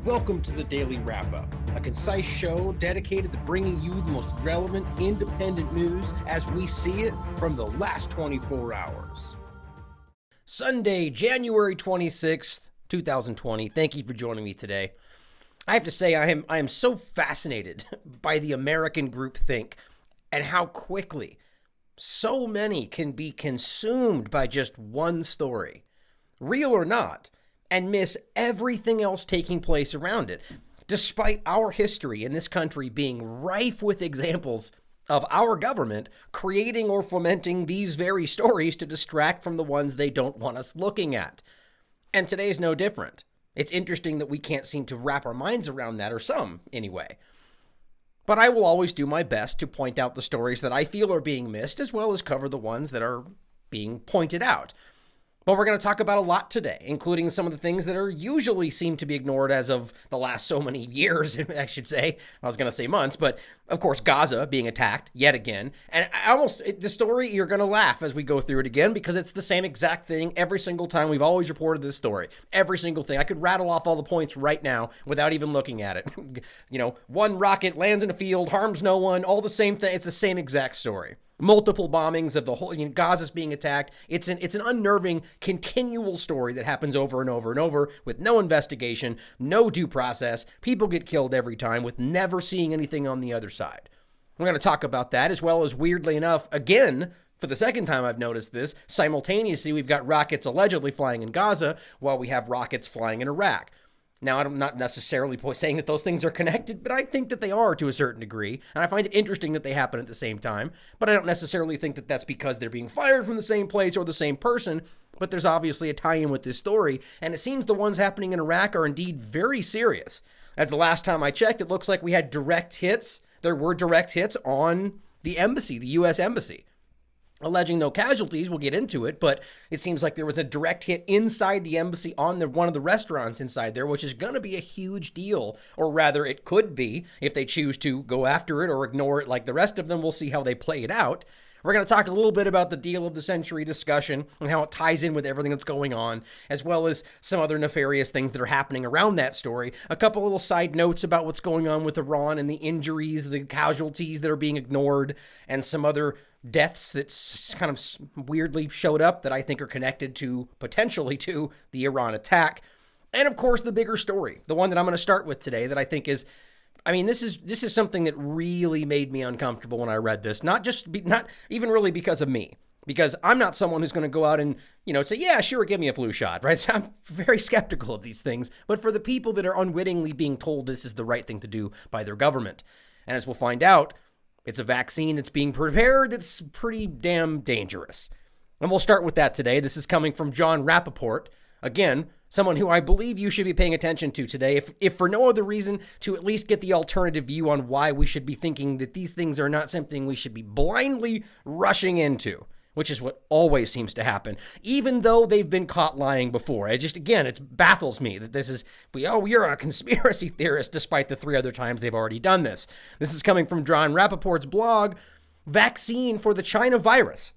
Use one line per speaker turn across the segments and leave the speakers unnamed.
Welcome to the Daily Wrap-Up, a concise show dedicated to bringing you the most relevant independent news as we see it from the last 24 hours. Sunday, January 26th, 2020. Thank you for joining me today. I have to say I am so fascinated by the American groupthink and how quickly so many can be consumed by just one story, real or not, and miss everything else taking place around it, despite our history in this country being rife with examples of our government creating or fomenting these very stories to distract from the ones they don't want us looking at. And today's no different. It's interesting that we can't seem to wrap our minds around that, or some anyway. But I will always do my best to point out the stories that I feel are being missed, as well as cover the ones that are being pointed out. But we're going to talk about a lot today, including some of the things that are usually seem to be ignored as of the last so many years, I should say. I was going to say months, but of course, Gaza being attacked yet again. And the story, you're going to laugh as we go through it again, because it's the same exact thing every single time. We've always reported this story. Every single thing. I could rattle off all the points right now without even looking at it. One rocket lands in a field, harms no one, all the same thing. It's the same exact story. Multiple bombings of the whole, Gaza's being attacked. It's an unnerving, continual story that happens over and over and over with no investigation, no due process. People get killed every time with never seeing anything on the other side. We're going to talk about that, as well as, weirdly enough, again, for the second time I've noticed this, simultaneously we've got rockets allegedly flying in Gaza while we have rockets flying in Iraq. Now, I'm not necessarily saying that those things are connected, but I think that they are to a certain degree, and I find it interesting that they happen at the same time, but I don't necessarily think that that's because they're being fired from the same place or the same person, but there's obviously a tie-in with this story, and it seems the ones happening in Iraq are indeed very serious. As the last time I checked, it looks like we had direct hits. There were direct hits on the embassy, the U.S. embassy. Alleging no casualties, we'll get into it, but it seems like there was a direct hit inside the embassy on one of the restaurants inside there, which is going to be a huge deal, or rather it could be if they choose to go after it or ignore it like the rest of them. We'll see how they play it out. We're going to talk a little bit about the deal of the century discussion and how it ties in with everything that's going on, as well as some other nefarious things that are happening around that story. A couple little side notes about what's going on with Iran and the injuries, the casualties that are being ignored, and some other deaths that kind of weirdly showed up that I think are connected to, potentially to, the Iran attack. And of course, the bigger story, the one that I'm going to start with today, that I think is, this is something that really made me uncomfortable when I read this. Not even really because of me, because I'm not someone who's going to go out and, say, yeah, sure, give me a flu shot, right? So I'm very skeptical of these things. But for the people that are unwittingly being told this is the right thing to do by their government, and as we'll find out, it's a vaccine that's being prepared that's pretty damn dangerous. And we'll start with that today. This is coming from John Rappaport. Again, someone who I believe you should be paying attention to today, if for no other reason, to at least get the alternative view on why we should be thinking that these things are not something we should be blindly rushing into, which is what always seems to happen, even though they've been caught lying before. It baffles me that this is, you're a conspiracy theorist, despite the 3 other times they've already done this. This is coming from John Rappaport's blog, Vaccine for the China Virus.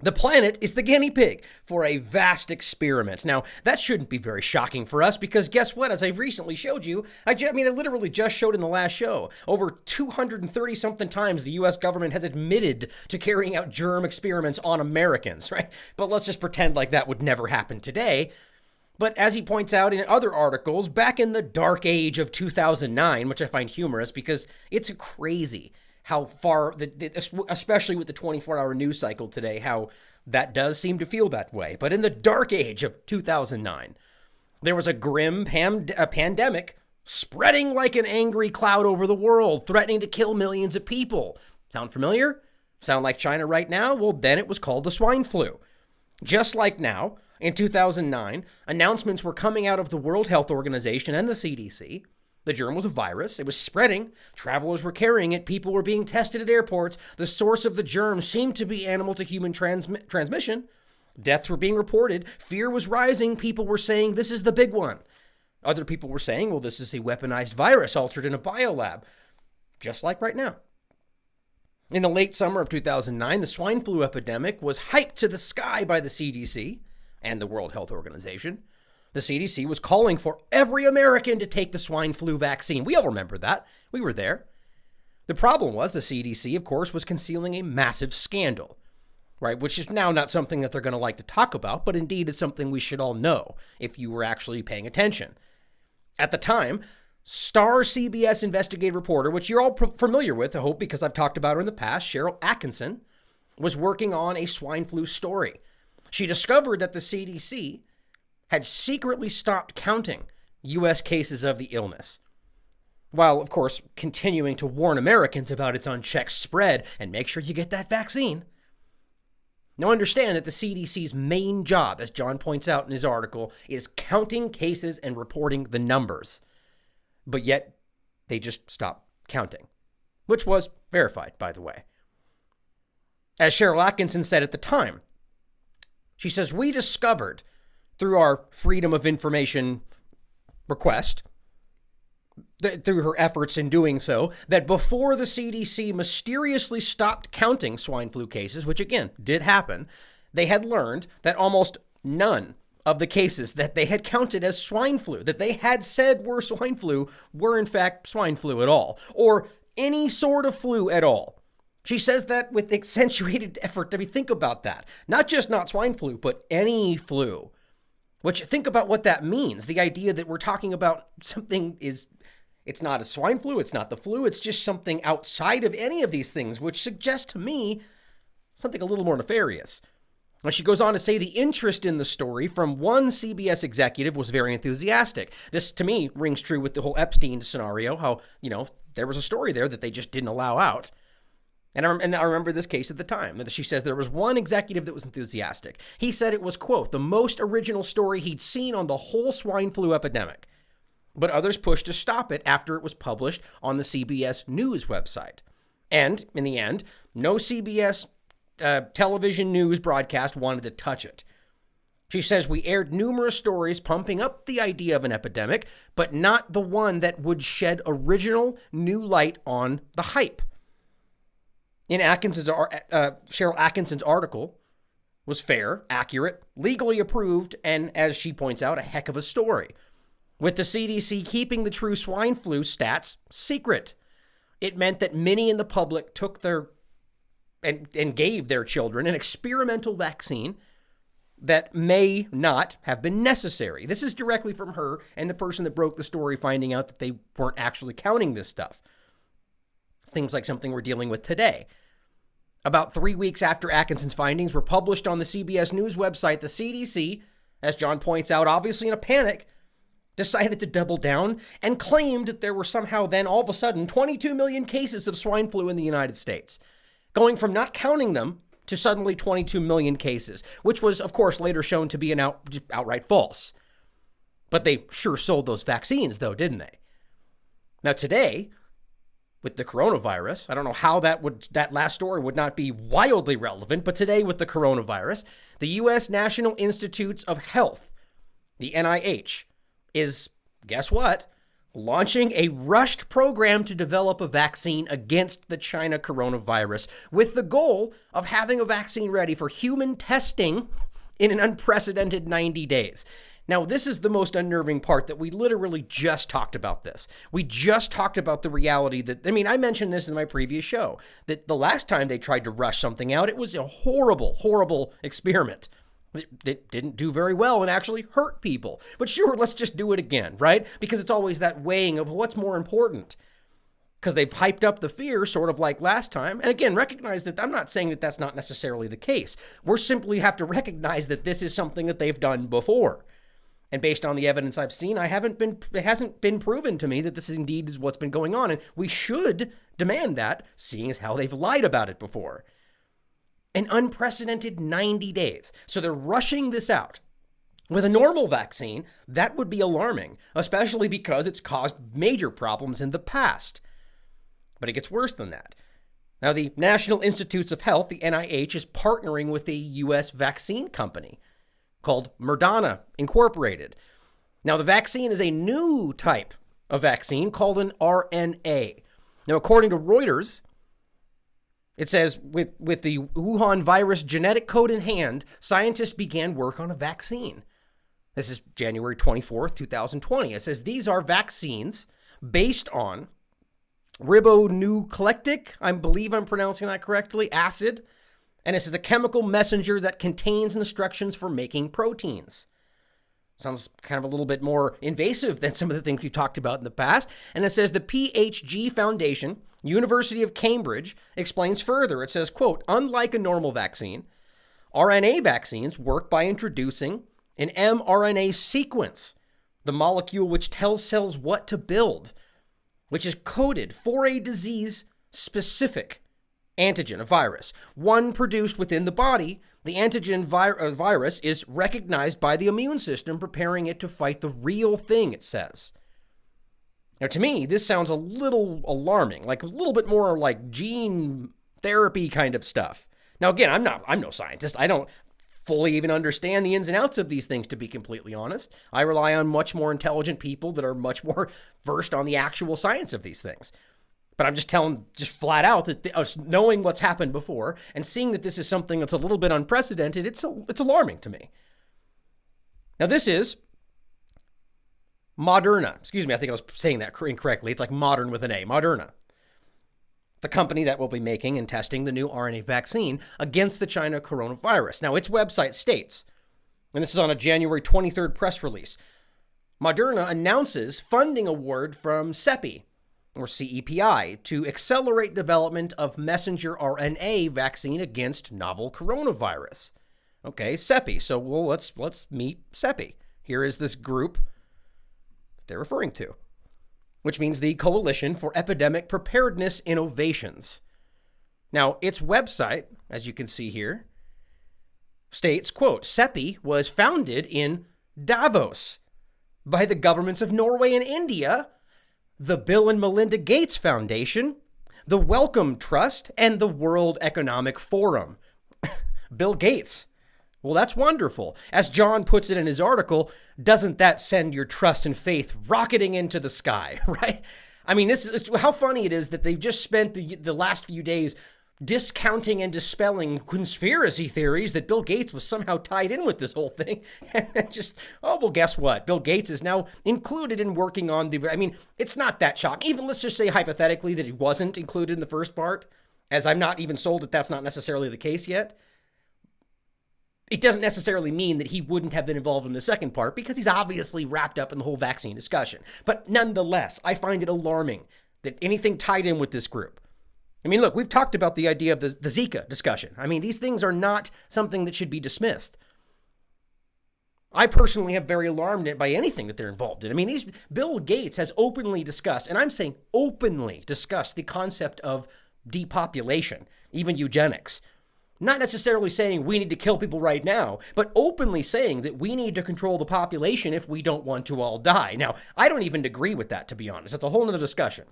The planet is the guinea pig for a vast experiment. Now, that shouldn't be very shocking for us, because guess what? As I've recently showed you, I literally just showed in the last show, over 230-something times the U.S. government has admitted to carrying out germ experiments on Americans, right? But let's just pretend like that would never happen today. But as he points out in other articles, back in the dark age of 2009, which I find humorous because it's crazy how far, especially with the 24-hour news cycle today, how that does seem to feel that way. But in the dark age of 2009, there was a grim pandemic spreading like an angry cloud over the world, threatening to kill millions of people. Sound familiar? Sound like China right now? Well, then it was called the swine flu. Just like now, in 2009, announcements were coming out of the World Health Organization and the CDC. The germ was a virus. It was spreading. Travelers were carrying it. People were being tested at airports. The source of the germ seemed to be animal to human transmission. Deaths were being reported. Fear was rising. People were saying, this is the big one. Other people were saying, well, this is a weaponized virus altered in a biolab. Just like right now. In the late summer of 2009, the swine flu epidemic was hyped to the sky by the CDC and the World Health Organization. the CDC was calling for every American to take the swine flu vaccine. We all remember that. We were there. The problem was the CDC, of course, was concealing a massive scandal, right? Which is now not something that they're going to like to talk about, but indeed is something we should all know if you were actually paying attention. At the time, star CBS investigative reporter, which you're all familiar with, I hope, because I've talked about her in the past, Cheryl Atkinson, was working on a swine flu story. She discovered that the CDC had secretly stopped counting U.S. cases of the illness, while, of course, continuing to warn Americans about its unchecked spread and make sure you get that vaccine. Now understand that the CDC's main job, as John points out in his article, is counting cases and reporting the numbers. But yet, they just stopped counting, which was verified, by the way. As Cheryl Atkinson said at the time, she says, we discovered through our Freedom of Information request, through her efforts in doing so, that before the CDC mysteriously stopped counting swine flu cases, which again did happen, they had learned that almost none of the cases that they had counted as swine flu, that they had said were swine flu, were in fact swine flu at all, or any sort of flu at all. She says that with accentuated effort. I mean, think about that. Not just not swine flu, but any flu. Which, think about what that means. The idea that we're talking about something it's not a swine flu, it's not the flu, it's just something outside of any of these things, which suggests to me something a little more nefarious. Now, she goes on to say the interest in the story from one CBS executive was very enthusiastic. This, to me, rings true with the whole Epstein scenario, how, there was a story there that they just didn't allow out. And I remember this case at the time. She says there was one executive that was enthusiastic. He said it was, quote, the most original story he'd seen on the whole swine flu epidemic. But others pushed to stop it after it was published on the CBS News website. And in the end, no CBS television news broadcast wanted to touch it. She says we aired numerous stories pumping up the idea of an epidemic, but not the one that would shed original new light on the hype. In Cheryl Atkinson's article was fair, accurate, legally approved, and, as she points out, a heck of a story. With the CDC keeping the true swine flu stats secret, it meant that many in the public took and gave their children an experimental vaccine that may not have been necessary. This is directly from her and the person that broke the story, finding out that they weren't actually counting this stuff. Things like something we're dealing with today. About 3 weeks after Atkinson's findings were published on the CBS News website, the CDC, as John points out, obviously in a panic, decided to double down and claimed that there were somehow then all of a sudden 22 million cases of swine flu in the United States, going from not counting them to suddenly 22 million cases, which was, of course, later shown to be an outright false. But they sure sold those vaccines, though, didn't they? Now, today, with the coronavirus, I don't know how that last story would not be wildly relevant, but today with the coronavirus, the U.S. National Institutes of Health, the NIH, is, guess what, launching a rushed program to develop a vaccine against the China coronavirus with the goal of having a vaccine ready for human testing in an unprecedented 90 days. Now, this is the most unnerving part, that we literally just talked about this. We just talked about the reality that, I mentioned this in my previous show, that the last time they tried to rush something out, it was a horrible, horrible experiment. It didn't do very well and actually hurt people. But sure, let's just do it again, right? Because it's always that weighing of what's more important. Because they've hyped up the fear, sort of like last time. And again, recognize that I'm not saying that that's not necessarily the case. We simply have to recognize that this is something that they've done before. And based on the evidence I've seen, it hasn't been proven to me that this indeed is what's been going on. And we should demand that, seeing as how they've lied about it before. An unprecedented 90 days. So they're rushing this out. With a normal vaccine, that would be alarming, especially because it's caused major problems in the past. But it gets worse than that. Now, the National Institutes of Health, the NIH, is partnering with a U.S. vaccine company called Moderna Incorporated. Now, the vaccine is a new type of vaccine called an RNA. Now, according to Reuters, it says, with the Wuhan virus genetic code in hand, scientists began work on a vaccine. This is January 24th, 2020. It says these are vaccines based on ribonucleic, I believe I'm pronouncing that correctly, acid. And this is a chemical messenger that contains instructions for making proteins. Sounds kind of a little bit more invasive than some of the things we've talked about in the past. And it says the PHG Foundation, University of Cambridge, explains further. It says, quote, unlike a normal vaccine, RNA vaccines work by introducing an mRNA sequence, the molecule which tells cells what to build, which is coded for a disease-specific antigen, a virus, one produced within the body. The antigen virus is recognized by the immune system, preparing it to fight the real thing, it says. Now, to me, this sounds a little alarming, like a little bit more like gene therapy kind of stuff. Now, again, I'm no scientist. I don't fully even understand the ins and outs of these things, to be completely honest. I rely on much more intelligent people that are much more versed on the actual science of these things. But I'm just telling, just flat out, that knowing what's happened before and seeing that this is something that's a little bit unprecedented, it's alarming to me. Now, this is Moderna. Excuse me, I think I was saying that incorrectly. It's like modern with an A. Moderna, the company that will be making and testing the new RNA vaccine against the China coronavirus. Now, its website states, and this is on a January 23rd press release, Moderna announces funding award from CEPI, or CEPI, to accelerate development of messenger RNA vaccine against novel coronavirus. Okay, CEPI. So, well, let's meet CEPI. Here is this group they're referring to, which means the Coalition for Epidemic Preparedness Innovations. Now, its website, as you can see here, states, quote, CEPI was founded in Davos by the governments of Norway and India, the Bill and Melinda Gates Foundation, the Wellcome Trust, and the World Economic Forum. Bill Gates. Well, that's wonderful. As John puts it in his article, doesn't that send your trust and faith rocketing into the sky, right? I mean, this is how funny it is that they've just spent the last few days discounting and dispelling conspiracy theories that Bill Gates was somehow tied in with this whole thing. And just, oh, well, guess what? Bill Gates is now included in working on I mean, it's not that shocking. Even let's just say hypothetically that he wasn't included in the first part, as I'm not even sold that that's not necessarily the case yet. It doesn't necessarily mean that he wouldn't have been involved in the second part, because he's obviously wrapped up in the whole vaccine discussion. But nonetheless, I find it alarming that anything tied in with this group. I mean, look, we've talked about the idea of the Zika discussion. I mean, these things are not something that should be dismissed. I personally am very alarmed by anything that they're involved in. I mean, Bill Gates has openly discussed, and I'm saying openly discussed, the concept of depopulation, even eugenics. Not necessarily saying we need to kill people right now, but openly saying that we need to control the population if we don't want to all die. Now, I don't even agree with that, to be honest. That's a whole other discussion.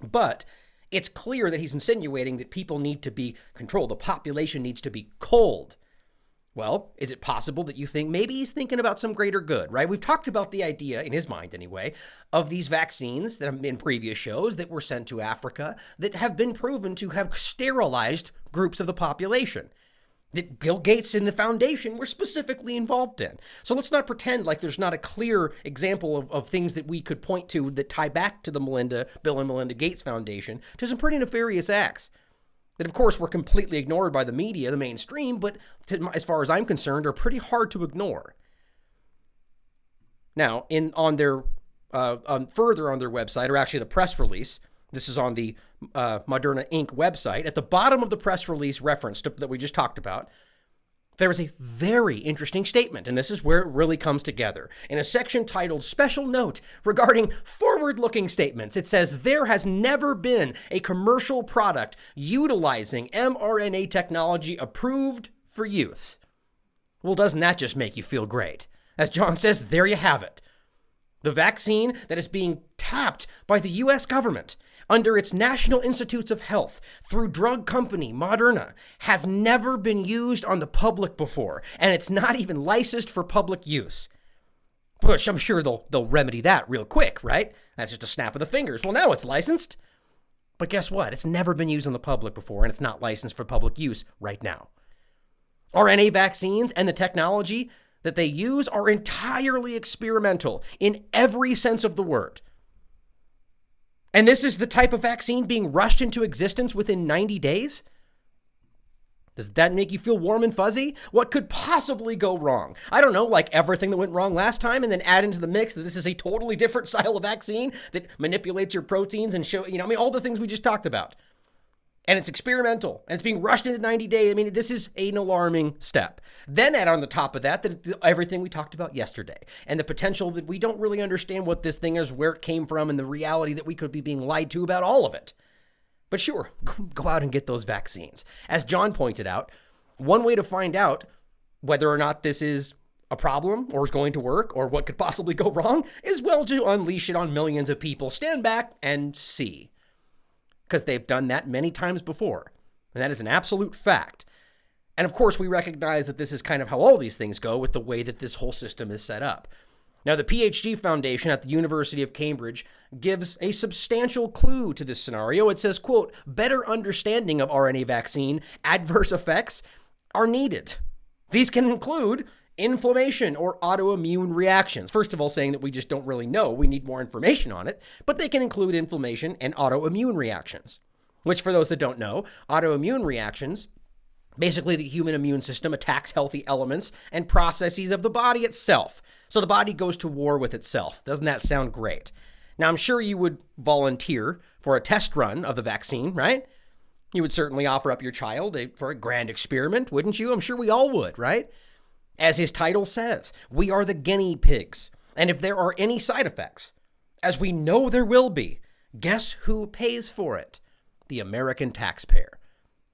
But it's clear that he's insinuating that people need to be controlled. The population needs to be culled. Well, is it possible that you think maybe he's thinking about some greater good, right? We've talked about the idea, in his mind anyway, of these vaccines that have been in previous shows that were sent to Africa that have been proven to have sterilized groups of the population that Bill Gates and the foundation were specifically involved in. So let's not pretend like there's not a clear example of things that we could point to that tie back to the Bill and Melinda Gates Foundation to some pretty nefarious acts that, of course, were completely ignored by the media, the mainstream, but as far as I'm concerned, are pretty hard to ignore. Now, further on their website, or actually the press release, this is on the Moderna Inc. website, at the bottom of the press release reference that we just talked about, there is a very interesting statement, and this is where it really comes together. In a section titled Special Note Regarding Forward-Looking Statements, it says, there has never been a commercial product utilizing mRNA technology approved for use. Well, doesn't that just make you feel great? As John says, there you have it. The vaccine that is being tapped by the U.S. government under its National Institutes of Health through drug company Moderna has never been used on the public before, and it's not even licensed for public use. Which I'm sure they'll remedy that real quick, right? That's just a snap of the fingers. Well, now it's licensed. But guess what? It's never been used on the public before, and it's not licensed for public use right now. RNA vaccines and the technology that they use are entirely experimental in every sense of the word. And this is the type of vaccine being rushed into existence within 90 days? Does that make you feel warm and fuzzy? What could possibly go wrong? I don't know, like everything that went wrong last time, and then add into the mix that this is a totally different style of vaccine that manipulates your proteins and all the things we just talked about. And it's experimental, and it's being rushed into 90 days. I mean, this is an alarming step. Then add on the top of that everything we talked about yesterday, and the potential that we don't really understand what this thing is, where it came from, and the reality that we could be being lied to about all of it. But sure, go out and get those vaccines. As John pointed out, one way to find out whether or not this is a problem or is going to work or what could possibly go wrong is, well, to unleash it on millions of people. Stand back and see. Because they've done that many times before. And that is an absolute fact. And of course, we recognize that this is kind of how all these things go with the way that this whole system is set up. Now, the PhD Foundation at the University of Cambridge gives a substantial clue to this scenario. It says, quote, better understanding of RNA vaccine adverse effects are needed. These can include inflammation or autoimmune reactions. First of all, saying that we just don't really know. We need more information on it, but they can include inflammation and autoimmune reactions, which for those that don't know, autoimmune reactions, basically the human immune system attacks healthy elements and processes of the body itself. So the body goes to war with itself. Doesn't that sound great? Now, I'm sure you would volunteer for a test run of the vaccine, right? You would certainly offer up your child for a grand experiment, wouldn't you? I'm sure we all would, right? As his title says, we are the guinea pigs. And if there are any side effects, as we know there will be, guess who pays for it? The American taxpayer,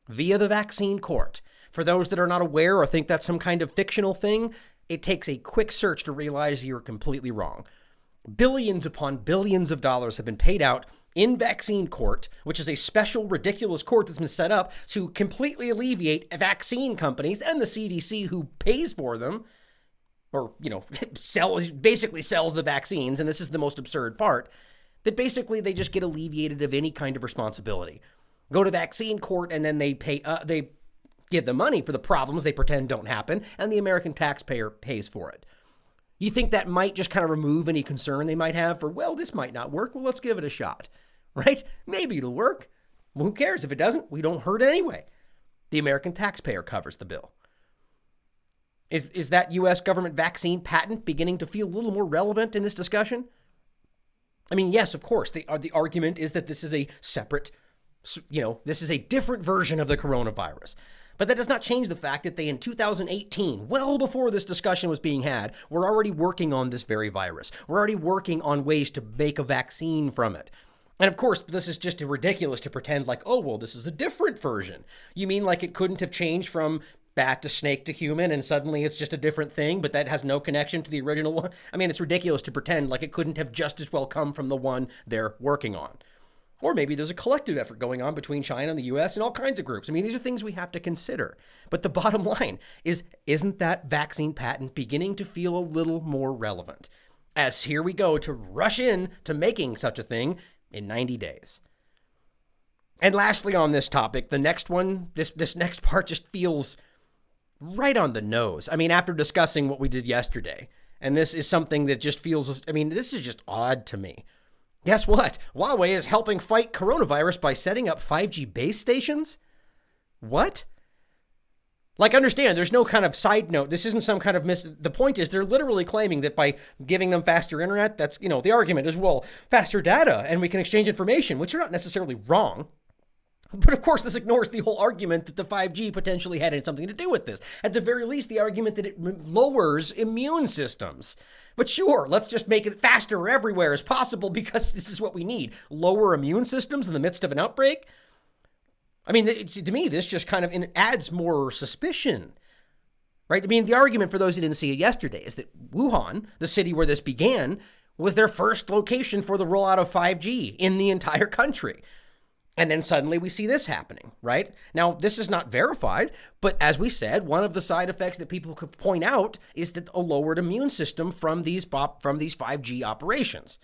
via the vaccine court. For those that are not aware or think that's some kind of fictional thing, it takes a quick search to realize you're completely wrong. Billions upon billions of dollars have been paid out in vaccine court, which is a special, ridiculous court that's been set up to completely alleviate vaccine companies and the CDC who pays for them, or, basically sells the vaccines. And this is the most absurd part, that basically they just get alleviated of any kind of responsibility. Go to vaccine court and then they give the money for the problems they pretend don't happen, and the American taxpayer pays for it. You think that might just kind of remove any concern they might have for, well, this might not work. Well, let's give it a shot, right? Maybe it'll work. Well, who cares? If it doesn't, we don't hurt anyway. The American taxpayer covers the bill. Is that U.S. government vaccine patent beginning to feel a little more relevant in this discussion? I mean, yes, of course. The argument is that this is a separate, this is a different version of the coronavirus. But that does not change the fact that they, in 2018, well before this discussion was being had, were already working on this very virus. We're already working on ways to make a vaccine from it. And of course, this is just ridiculous to pretend like, oh, well, this is a different version. You mean like it couldn't have changed from bat to snake to human and suddenly it's just a different thing, but that has no connection to the original one? I mean, it's ridiculous to pretend like it couldn't have just as well come from the one they're working on. Or maybe there's a collective effort going on between China and the U.S. and all kinds of groups. I mean, these are things we have to consider. But the bottom line is, isn't that vaccine patent beginning to feel a little more relevant? As here we go to rush in to making such a thing in 90 days. And lastly on this topic, the next one, this next part just feels right on the nose. I mean, after discussing what we did yesterday, and this is something that just feels, this is just odd to me. Guess what? Huawei is helping fight coronavirus by setting up 5G base stations? What? Like, understand, there's no kind of side note. This isn't some kind of the point is they're literally claiming that by giving them faster internet, that's, the argument is, well, faster data and we can exchange information, which are not necessarily wrong. But of course, this ignores the whole argument that the 5G potentially had something to do with this. At the very least, the argument that it lowers immune systems. But sure, let's just make it faster everywhere as possible because this is what we need. Lower immune systems in the midst of an outbreak? I mean, to me, this just kind of adds more suspicion, right? I mean, the argument for those who didn't see it yesterday is that Wuhan, the city where this began, was their first location for the rollout of 5G in the entire country. And then suddenly we see this happening, right? Now, this is not verified, but as we said, one of the side effects that people could point out is that a lowered immune system from these 5G operations.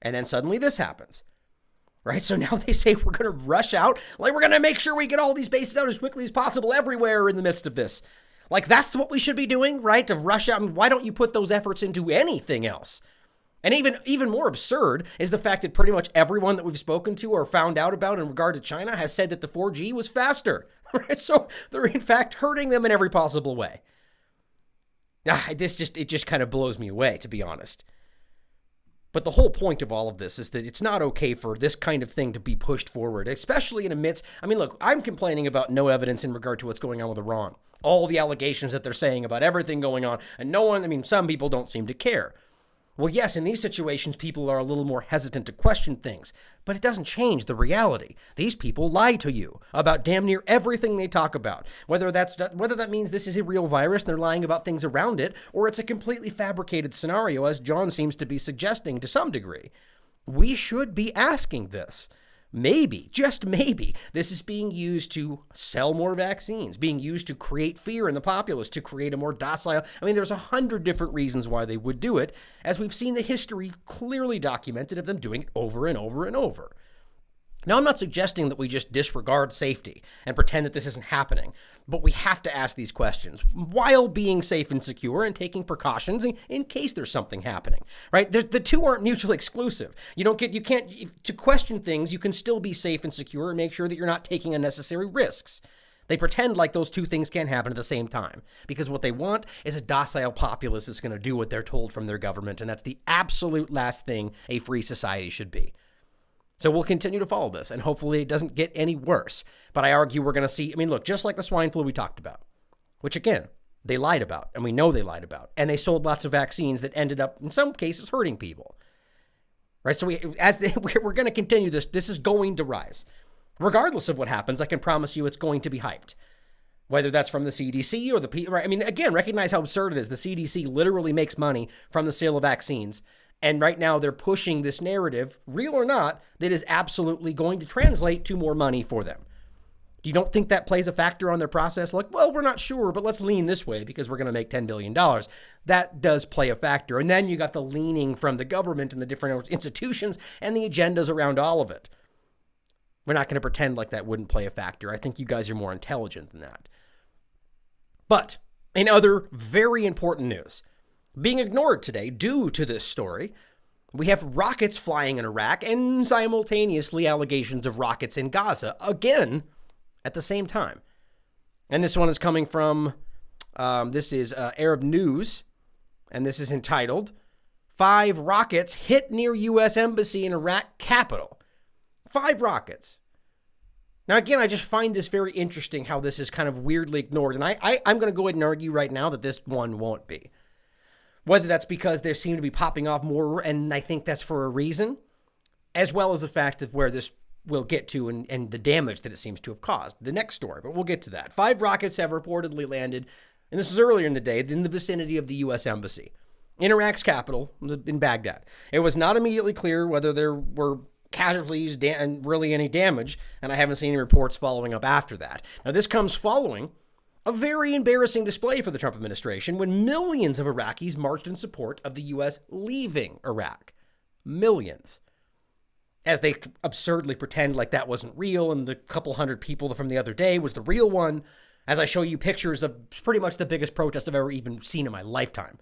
And then suddenly this happens, right? So now they say we're going to rush out, like we're going to make sure we get all these bases out as quickly as possible everywhere in the midst of this. Like, that's what we should be doing, right? To Russia. I mean, why don't you put those efforts into anything else? And even more absurd is the fact that pretty much everyone that we've spoken to or found out about in regard to China has said that the 4G was faster. Right? So they're in fact hurting them in every possible way. It just kind of blows me away, to be honest. But the whole point of all of this is that it's not okay for this kind of thing to be pushed forward, especially in amidst, I mean, look, I'm complaining about no evidence in regard to what's going on with Iran. All the allegations that they're saying about everything going on, and some people don't seem to care. Well, yes, in these situations, people are a little more hesitant to question things, but it doesn't change the reality. These people lie to you about damn near everything they talk about, whether that means this is a real virus and they're lying about things around it, or it's a completely fabricated scenario, as John seems to be suggesting to some degree. We should be asking this. Maybe, just maybe, this is being used to sell more vaccines, being used to create fear in the populace, to create a more docile. I mean, there's 100 different reasons why they would do it, as we've seen the history clearly documented of them doing it over and over and over. Now, I'm not suggesting that we just disregard safety and pretend that this isn't happening, but we have to ask these questions while being safe and secure and taking precautions in case there's something happening, right? The two aren't mutually exclusive. To question things, you can still be safe and secure and make sure that you're not taking unnecessary risks. They pretend like those two things can't happen at the same time, because what they want is a docile populace that's going to do what they're told from their government, and that's the absolute last thing a free society should be. So we'll continue to follow this, and hopefully it doesn't get any worse. But I argue we're going to see, look, just like the swine flu we talked about, which again, they lied about, and we know they lied about, and they sold lots of vaccines that ended up, in some cases, hurting people. Right? So we're going to continue this. This is going to rise. Regardless of what happens, I can promise you it's going to be hyped. Whether that's from the CDC or the, right? Again, recognize how absurd it is. The CDC literally makes money from the sale of vaccines. And right now they're pushing this narrative, real or not, that is absolutely going to translate to more money for them. Do you don't think that plays a factor on their process? Like, well, we're not sure, but let's lean this way because we're going to make $10 billion. That does play a factor. And then you got the leaning from the government and the different institutions and the agendas around all of it. We're not going to pretend like that wouldn't play a factor. I think you guys are more intelligent than that. But in other very important news, being ignored today due to this story, we have rockets flying in Iraq and simultaneously allegations of rockets in Gaza, again, at the same time. And this one is coming from, Arab News, and this is entitled, 5 Rockets Hit Near U.S. Embassy in Iraq Capital. 5 rockets. Now, again, I just find this very interesting how this is kind of weirdly ignored. And I'm going to go ahead and argue right now that this one won't be. Whether that's because they seem to be popping off more, and I think that's for a reason, as well as the fact of where this will get to and the damage that it seems to have caused. The next story, but we'll get to that. 5 rockets have reportedly landed, and this is earlier in the day, in the vicinity of the U.S. Embassy in Iraq's capital, in Baghdad. It was not immediately clear whether there were casualties and really any damage, and I haven't seen any reports following up after that. Now, this comes following a very embarrassing display for the Trump administration when millions of Iraqis marched in support of the U.S. leaving Iraq. Millions. As they absurdly pretend like that wasn't real and the couple hundred people from the other day was the real one, as I show you pictures of pretty much the biggest protest I've ever even seen in my lifetime.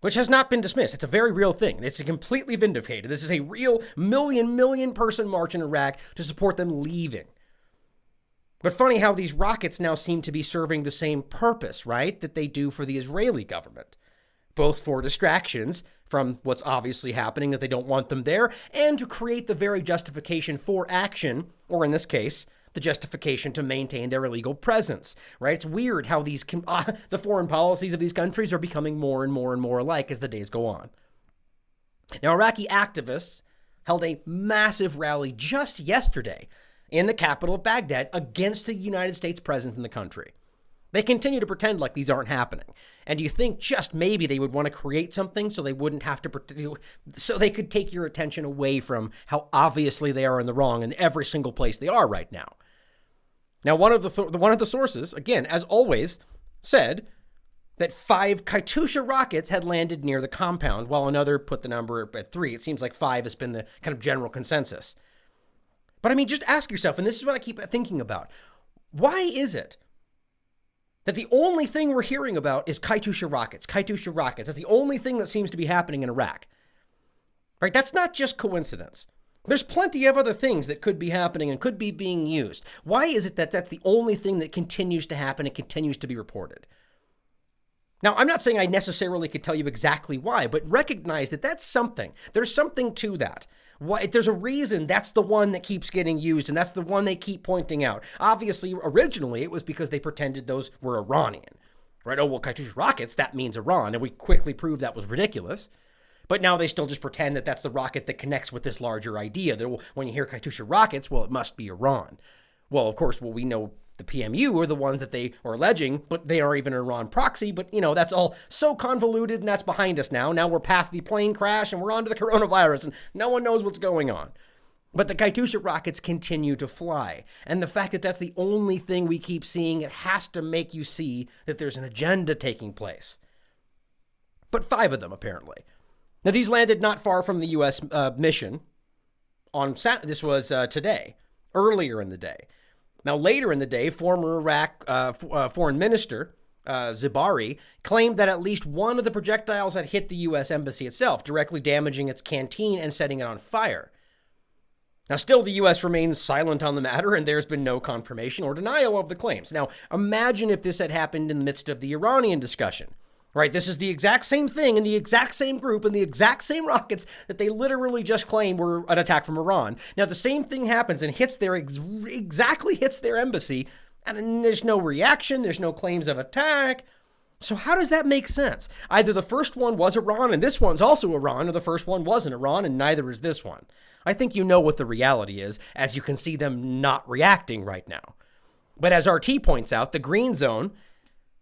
Which has not been dismissed. It's a very real thing. It's completely vindicated. This is a real million person march in Iraq to support them leaving. But funny how these rockets now seem to be serving the same purpose, right, that they do for the Israeli government, both for distractions from what's obviously happening, that they don't want them there, and to create the very justification for action, or in this case, the justification to maintain their illegal presence, right? It's weird how these the foreign policies of these countries are becoming more and more and more alike as the days go on. Now, Iraqi activists held a massive rally just yesterday in the capital of Baghdad against the United States presence in the country. They continue to pretend like these aren't happening. And you think just maybe they would want to create something so they wouldn't have to, so they could take your attention away from how obviously they are in the wrong in every single place they are right now. Now, one of the sources, again, as always, said that 5 Katyusha rockets had landed near the compound, while another put the number at 3. It seems like 5 has been the kind of general consensus. But just ask yourself, and this is what I keep thinking about. Why is it That the only thing we're hearing about is Katyusha rockets, Katyusha rockets. That's the only thing that seems to be happening in Iraq. Right? That's not just coincidence. There's plenty of other things that could be happening and could be being used. Why is it that that's the only thing that continues to happen and continues to be reported? Now, I'm not saying I necessarily could tell you exactly why, but recognize that that's something. There's something to that. Why, there's a reason that's the one that keeps getting used, and that's the one they keep pointing out. Obviously, originally, it was because they pretended those were Iranian. Right? Oh, well, Katyusha rockets, that means Iran. And we quickly proved that was ridiculous. But now they still just pretend that that's the rocket that connects with this larger idea. That when you hear Katyusha rockets, well, it must be Iran. Well, of course, we know the PMU are the ones that they are alleging, but they are even an Iran proxy. But, that's all so convoluted, and that's behind us now. Now we're past the plane crash, and we're on to the coronavirus, and no one knows what's going on. But the Katyusha rockets continue to fly. And the fact that that's the only thing we keep seeing, it has to make you see that there's an agenda taking place. But 5 of them, apparently. Now, these landed not far from the U.S. mission on this was today, earlier in the day. Now, later in the day, former Iraq foreign minister Zibari claimed that at least one of the projectiles had hit the U.S. embassy itself, directly damaging its canteen and setting it on fire. Now, still, the U.S. remains silent on the matter, and there's been no confirmation or denial of the claims. Now, imagine if this had happened in the midst of the Iranian discussion. Right, this is the exact same thing in the exact same group and the exact same rockets that they literally just claimed were an attack from Iran. Now, the same thing happens and hits exactly hits their embassy, and there's no reaction, there's no claims of attack. So how does that make sense? Either the first one was Iran and this one's also Iran, or the first one wasn't Iran and neither is this one. I think you know what the reality is, as you can see them not reacting right now. But as RT points out, the green zone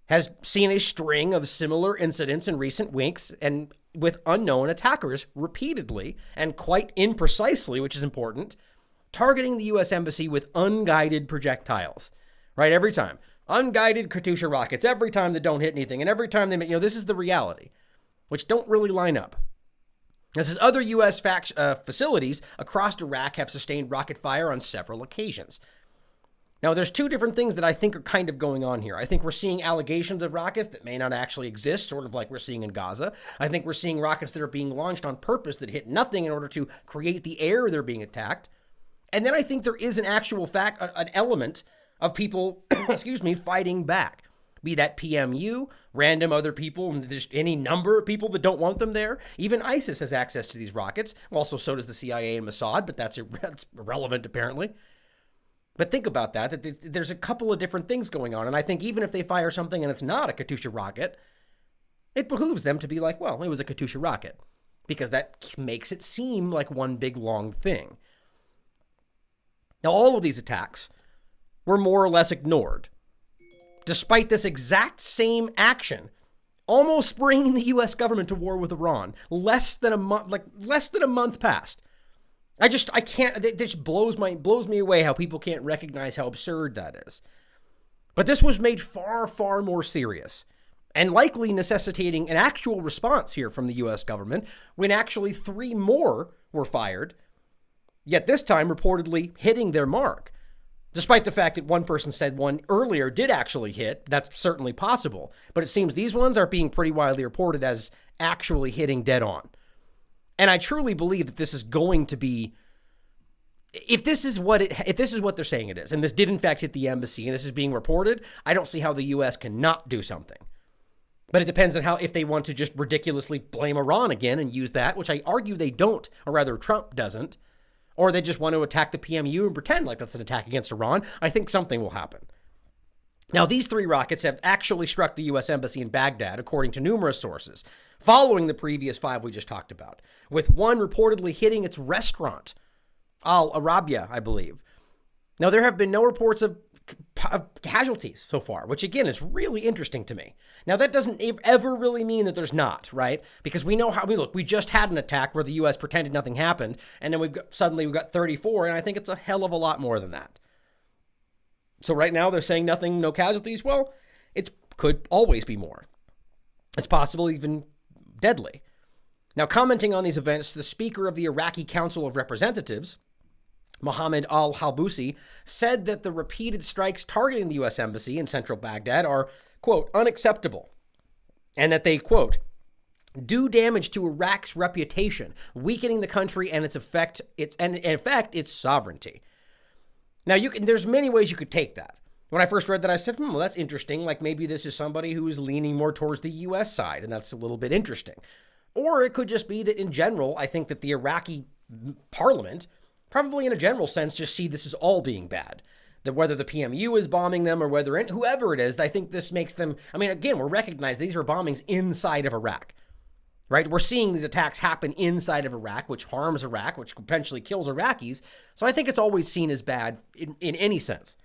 has seen a string of similar incidents in recent weeks and with unknown attackers repeatedly and quite imprecisely, which is important, targeting the U.S. embassy with unguided projectiles, right? Every time. Unguided Katyusha rockets, every time they don't hit anything. And every time they, this is the reality, which don't really line up. This is other U.S. facilities across Iraq have sustained rocket fire on several occasions. Now, there's 2 different things that I think are kind of going on here. I think we're seeing allegations of rockets that may not actually exist, sort of like we're seeing in Gaza. I think we're seeing rockets that are being launched on purpose that hit nothing in order to create the air they're being attacked. And then I think there is an actual fact, an element of people, fighting back. Be that PMU, random other people, and there's any number of people that don't want them there. Even ISIS has access to these rockets. Also, so does the CIA and Mossad, but that's irrelevant apparently. But think about that there's a couple of different things going on. And I think even if they fire something and it's not a Katyusha rocket, it behooves them to be like, well, it was a Katyusha rocket, because that makes it seem like one big long thing. Now, all of these attacks were more or less ignored, despite this exact same action almost bringing the U.S. government to war with Iran less than a month past. I can't, it just blows me away how people can't recognize how absurd that is. But this was made far, far more serious and likely necessitating an actual response here from the U.S. government when actually 3 more were fired, yet this time reportedly hitting their mark. Despite the fact that one person said one earlier did actually hit, that's certainly possible. But it seems these ones are being pretty widely reported as actually hitting dead on. And I truly believe that this is going to be, if this is what they're saying it is, and this did in fact hit the embassy, and this is being reported, I don't see how the U.S. cannot do something. But it depends on if they want to just ridiculously blame Iran again and use that, which I argue they don't, or rather Trump doesn't, or they just want to attack the PMU and pretend like that's an attack against Iran. I think something will happen. Now, these 3 rockets have actually struck the U.S. embassy in Baghdad, according to numerous sources, following the previous 5 we just talked about, with one reportedly hitting its restaurant, Al Arabia, I believe. Now, there have been no reports of casualties so far, which again is really interesting to me. Now, that doesn't ever really mean that there's not, right? Because we know we just had an attack where the U.S. pretended nothing happened, and then we've got 34, and I think it's a hell of a lot more than that. So right now they're saying nothing, no casualties. Well, it could always be more. It's possible even deadly. Now, commenting on these events, the Speaker of the Iraqi Council of Representatives, Mohammed al-Halbousi, said that the repeated strikes targeting the U.S. embassy in central Baghdad are, quote, unacceptable, and that they, quote, do damage to Iraq's reputation, weakening the country and its sovereignty. Now, there's many ways you could take that. When I first read that, I said, well, that's interesting. Like maybe this is somebody who is leaning more towards the U.S. side, and that's a little bit interesting. Or it could just be that in general, I think that the Iraqi parliament, probably in a general sense, just see this as all being bad. That whether the PMU is bombing them or whether whoever it is, I think this makes them, I mean, again, we're recognizing these are bombings inside of Iraq. Right? We're seeing these attacks happen inside of Iraq, which harms Iraq, which potentially kills Iraqis. So I think it's always seen as bad in any sense.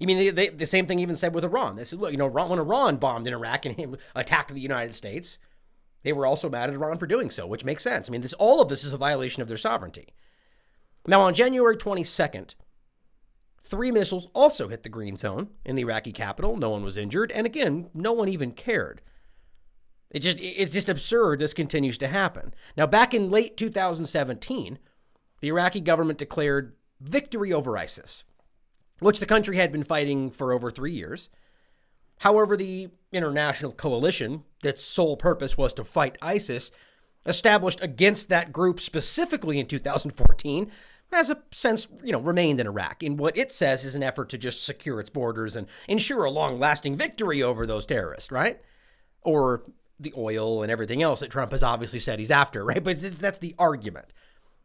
I mean, the same thing even said with Iran. They said, look, when Iran bombed in Iraq and attacked the United States, they were also mad at Iran for doing so, which makes sense. I mean, all of this is a violation of their sovereignty. Now, on January 22nd, 3 missiles also hit the green zone in the Iraqi capital. No one was injured. And again, no one even cared. It's just absurd this continues to happen. Now, back in late 2017, the Iraqi government declared victory over ISIS, which the country had been fighting for over 3 years. However, the international coalition, that's sole purpose was to fight ISIS, established against that group specifically in 2014, has a sense, remained in Iraq in what it says is an effort to just secure its borders and ensure a long-lasting victory over those terrorists, right? Or the oil and everything else that Trump has obviously said he's after, right? But that's the argument.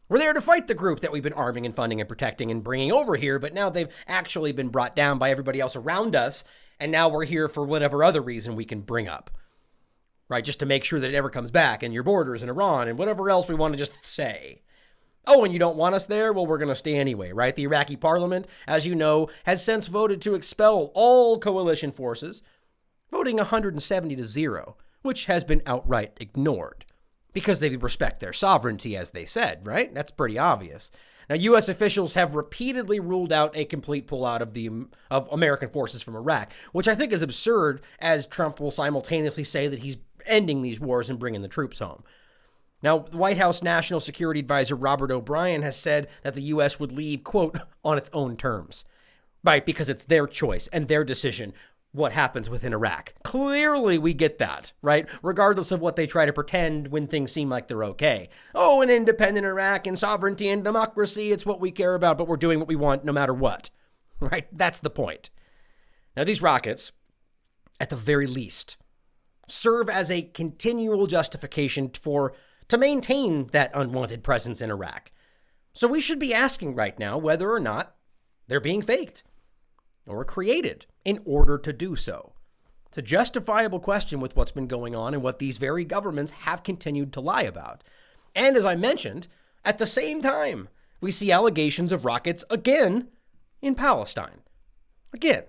We're there to fight the group that we've been arming and funding and protecting and bringing over here, but now they've actually been brought down by everybody else around us, and now we're here for whatever other reason we can bring up, right? Just to make sure that it never comes back, and your borders and Iran and whatever else we want to just say. Oh, and you don't want us there? Well, we're going to stay anyway, right? The Iraqi parliament, as you know, has since voted to expel all coalition forces, voting 170-0. Which has been outright ignored because they respect their sovereignty, as they said, right? That's pretty obvious. Now, U.S. officials have repeatedly ruled out a complete pullout of American forces from Iraq, which I think is absurd, as Trump will simultaneously say that he's ending these wars and bringing the troops home. Now, the White House National Security Advisor Robert O'Brien has said that the U.S. would leave, quote, on its own terms, right? Because it's their choice and their decision what happens within Iraq. Clearly, we get that, right? Regardless of what they try to pretend when things seem like they're okay. Oh, an independent Iraq and sovereignty and democracy, it's what we care about, but we're doing what we want no matter what, right? That's the point. Now, these rockets, at the very least, serve as a continual justification to maintain that unwanted presence in Iraq. So we should be asking right now whether or not they're being faked or created in order to do so. It's a justifiable question with what's been going on and what these very governments have continued to lie about. And as I mentioned, at the same time, we see allegations of rockets again in Palestine. Again.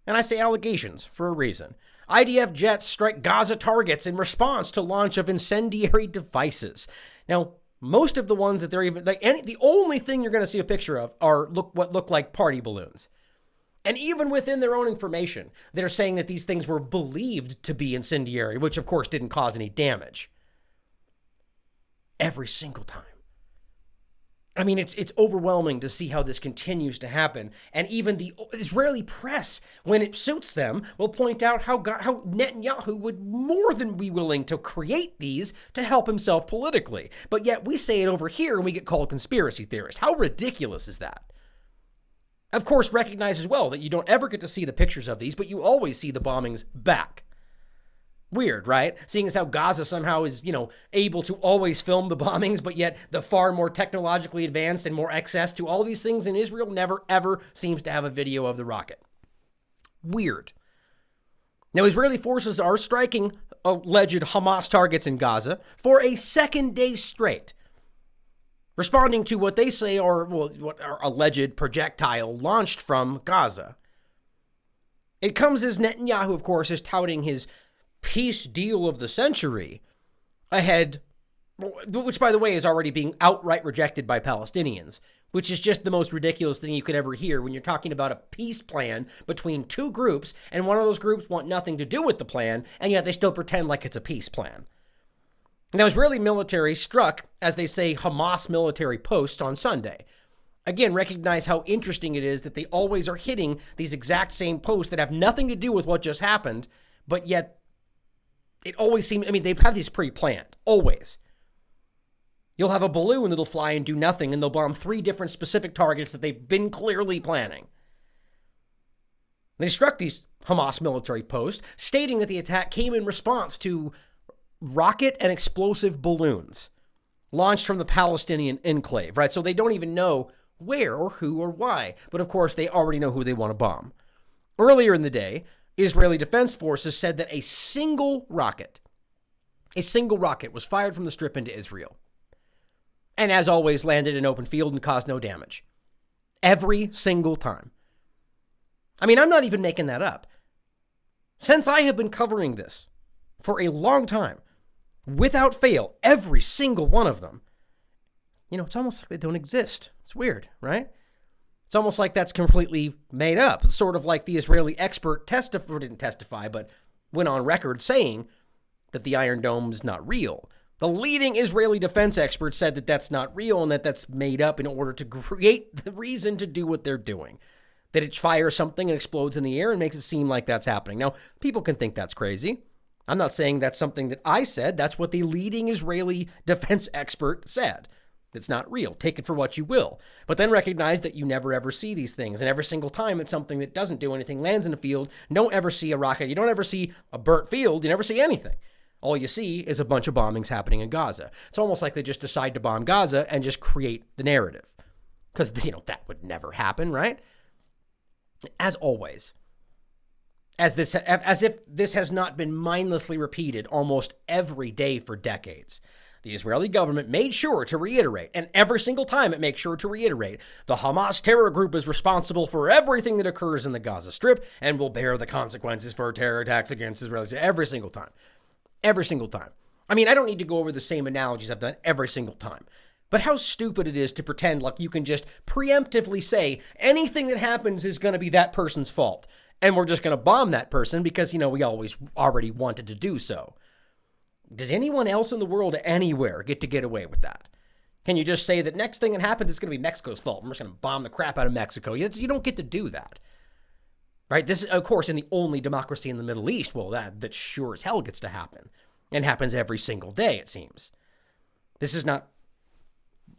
And I say allegations for a reason. IDF jets strike Gaza targets in response to launch of incendiary devices. Now, most of the ones that they're even, the only thing you're going to see a picture of are what look like party balloons. And even within their own information, they're saying that these things were believed to be incendiary, which of course didn't cause any damage. Every single time. I mean, it's overwhelming to see how this continues to happen. And even the Israeli press, when it suits them, will point out how Netanyahu would more than be willing to create these to help himself politically. But yet we say it over here and we get called conspiracy theorists. How ridiculous is that? Of course, recognize as well that you don't ever get to see the pictures of these, but you always see the bombings back. Weird, right? Seeing as how Gaza somehow is, able to always film the bombings, but yet the far more technologically advanced and more access to all these things in Israel never, ever seems to have a video of the rocket. Weird. Now, Israeli forces are striking alleged Hamas targets in Gaza for a second day straight, responding to what they say are what are alleged projectile launched from Gaza. It comes as Netanyahu, of course, is touting his peace deal of the century ahead, which, by the way, is already being outright rejected by Palestinians, which is just the most ridiculous thing you could ever hear when you're talking about a peace plan between two groups, and one of those groups want nothing to do with the plan, and yet they still pretend like it's a peace plan. Now, Israeli military struck, as they say, Hamas military posts on Sunday. Again, recognize how interesting it is that they always are hitting these exact same posts that have nothing to do with what just happened, But yet, it always seems, they've had these pre-planned, always. You'll have a balloon that'll fly and do nothing, and they'll bomb 3 different specific targets that they've been clearly planning. They struck these Hamas military posts, stating that the attack came in response to rocket and explosive balloons launched from the Palestinian enclave, right? So they don't even know where or who or why. But of course, they already know who they want to bomb. Earlier in the day, Israeli Defense Forces said that a single rocket was fired from the Strip into Israel. And as always, landed in open field and caused no damage. Every single time. I'm not even making that up. Since I have been covering this for a long time, without fail, every single one of them, it's almost like they don't exist. It's weird, right? It's almost like that's completely made up. It's sort of like the Israeli expert didn't testify, but went on record saying that the Iron Dome is not real. The leading Israeli defense expert said that that's not real and that that's made up in order to create the reason to do what they're doing. That it fires something and explodes in the air and makes it seem like that's happening. Now, people can think that's crazy. I'm not saying that's something that I said. That's what the leading Israeli defense expert said. It's not real. Take it for what you will. But then recognize that you never ever see these things. And every single time it's something that doesn't do anything, lands in a field, don't ever see a rocket. You don't ever see a burnt field. You never see anything. All you see is a bunch of bombings happening in Gaza. It's almost like they just decide to bomb Gaza and just create the narrative. Because, that would never happen, right? As always, as if this has not been mindlessly repeated almost every day for decades, the Israeli government made sure to reiterate, and every single time it makes sure to reiterate, the Hamas terror group is responsible for everything that occurs in the Gaza Strip and will bear the consequences for terror attacks against Israelis every single time. Every single time. I don't need to go over the same analogies I've done every single time. But how stupid it is to pretend like you can just preemptively say anything that happens is going to be that person's fault. And we're just going to bomb that person because, we always already wanted to do so. Does anyone else in the world anywhere get away with that? Can you just say that next thing that happens is going to be Mexico's fault? We're just going to bomb the crap out of Mexico. You don't get to do that. Right? This is, of course, in the only democracy in the Middle East. Well, that sure as hell gets to happen. And happens every single day, it seems. This is not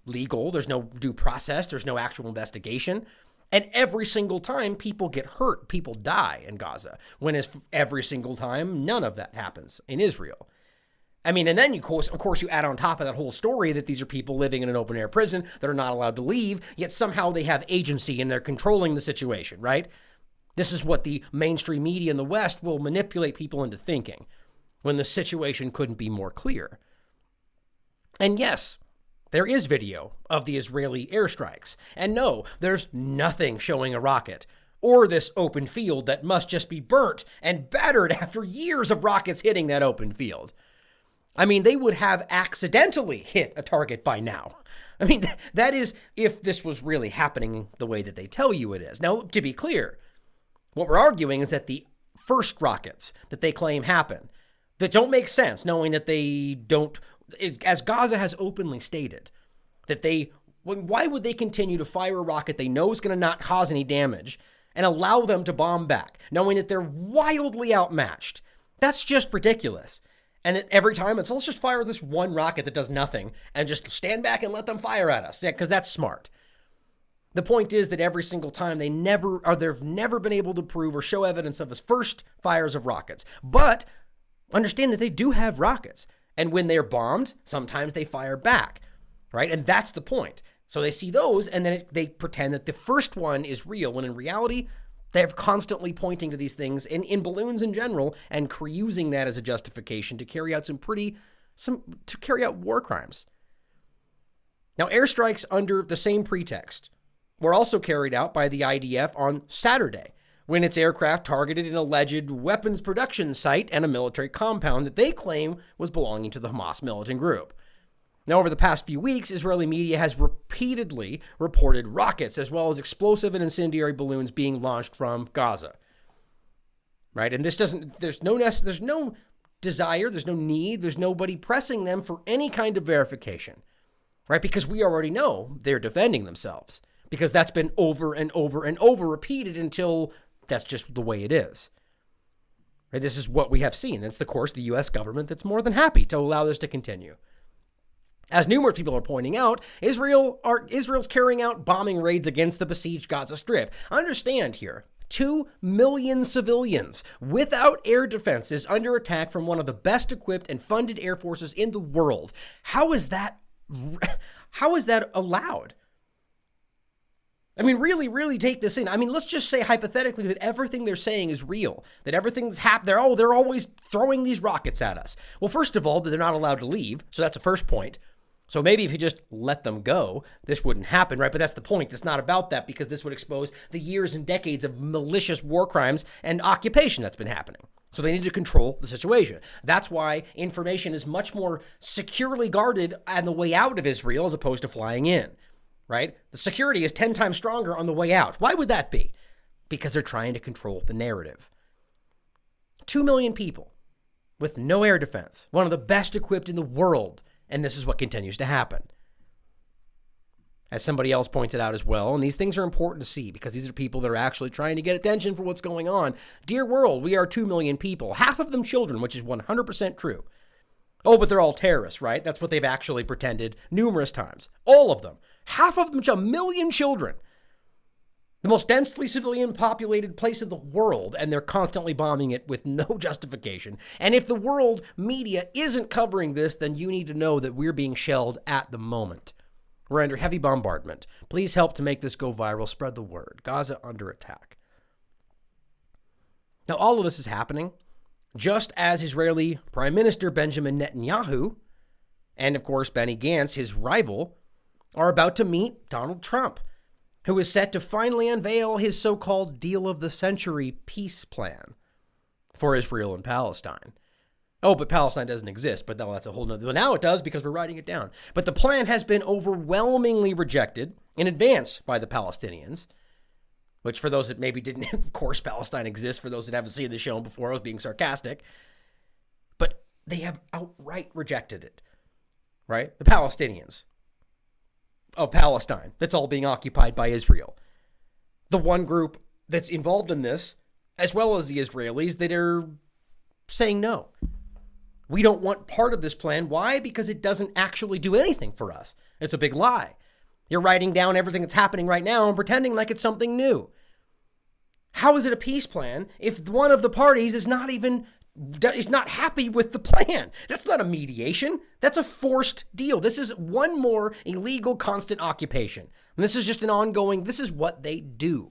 legal. There's no due process. There's no actual investigation. And every single time people get hurt, people die in Gaza. When every single time, none of that happens in Israel. And then of course, you add on top of that whole story that these are people living in an open air prison that are not allowed to leave, yet somehow they have agency and they're controlling the situation, right? This is what the mainstream media in the West will manipulate people into thinking when the situation couldn't be more clear. And yes, there is video of the Israeli airstrikes. And no, there's nothing showing a rocket or this open field that must just be burnt and battered after years of rockets hitting that open field. They would have accidentally hit a target by now. That is if this was really happening the way that they tell you it is. Now, to be clear, what we're arguing is that the first rockets that they claim happen, that don't make sense, knowing that they don't, as Gaza has openly stated, that why would they continue to fire a rocket they know is going to not cause any damage and allow them to bomb back, knowing that they're wildly outmatched? That's just ridiculous. And every time let's just fire this one rocket that does nothing and just stand back and let them fire at us. Yeah, because that's smart. The point is that every single time they've never been able to prove or show evidence of his first fires of rockets. But understand that they do have rockets. And when they're bombed, sometimes they fire back, right? And that's the point. So they see those and then they pretend that the first one is real, when in reality, they're constantly pointing to these things in balloons in general and using that as a justification to carry out to carry out war crimes. Now, airstrikes under the same pretext were also carried out by the IDF on Saturday, when its aircraft targeted an alleged weapons production site and a military compound that they claim was belonging to the Hamas militant group. Now, over the past few weeks, Israeli media has repeatedly reported rockets as well as explosive and incendiary balloons being launched from Gaza. Right? And there's no desire, there's no need, there's nobody pressing them for any kind of verification. Right? Because we already know they're defending themselves. Because that's been over and over and over repeated until that's just the way it is. Right? This is what we have seen. That's the course of the U.S. government that's more than happy to allow this to continue. As numerous people are pointing out, Israel's carrying out bombing raids against the besieged Gaza Strip. Understand here, 2 million civilians without air defense is under attack from one of the best equipped and funded air forces in the world. How is that allowed? I mean, really take this in. I mean, let's just say hypothetically that everything they're saying is real, that everything's happened. They're always throwing these rockets at us. Well, first of all, they're not allowed to leave. So that's the first point. So maybe if you just let them go, this wouldn't happen, right? But that's the point. It's not about that, because this would expose the years and decades of malicious war crimes and occupation that's been happening. So they need to control the situation. That's why information is much more securely guarded on the way out of Israel as opposed to flying in, right? The security is 10 times stronger on the way out. Why would that be? Because they're trying to control the narrative. 2 million people with no air defense, one of the best equipped in the world. And this is what continues to happen. As somebody else pointed out as well, and these things are important to see because these are people that are actually trying to get attention for what's going on. Dear world, we are 2 million people, half of them children, which is 100% true. Oh, but they're all terrorists, right? That's what they've actually pretended numerous times. All of them. Half of them, 1 million children. The most densely civilian populated place in the world, and they're constantly bombing it with no justification. And if the world media isn't covering this, then you need to know that we're being shelled at the moment. We're under heavy bombardment. Please help to make this go viral. Spread the word. Gaza under attack. Now, all of this is happening just as Israeli Prime Minister Benjamin Netanyahu and, of course, Benny Gantz, his rival, are about to meet Donald Trump, who is set to finally unveil his so-called deal of the century peace plan for Israel and Palestine. Oh, but Palestine doesn't exist, but no, that's a whole nother. Well, now it does because we're writing it down. But the plan has been overwhelmingly rejected in advance by the Palestinians, which for those that maybe didn't, of course, Palestine exists. For those that haven't seen the show before, I was being sarcastic. But they have outright rejected it, right? The Palestinians of Palestine that's all being occupied by Israel. The one group that's involved in this, as well as the Israelis, that are saying no. We don't want part of this plan. Why? Because it doesn't actually do anything for us. It's a big lie. You're writing down everything that's happening right now and pretending like it's something new. How is it a peace plan if one of the parties is not happy with the plan? That's not a mediation. That's a forced deal. This is one more illegal constant occupation. And this is just an ongoing, this is what they do.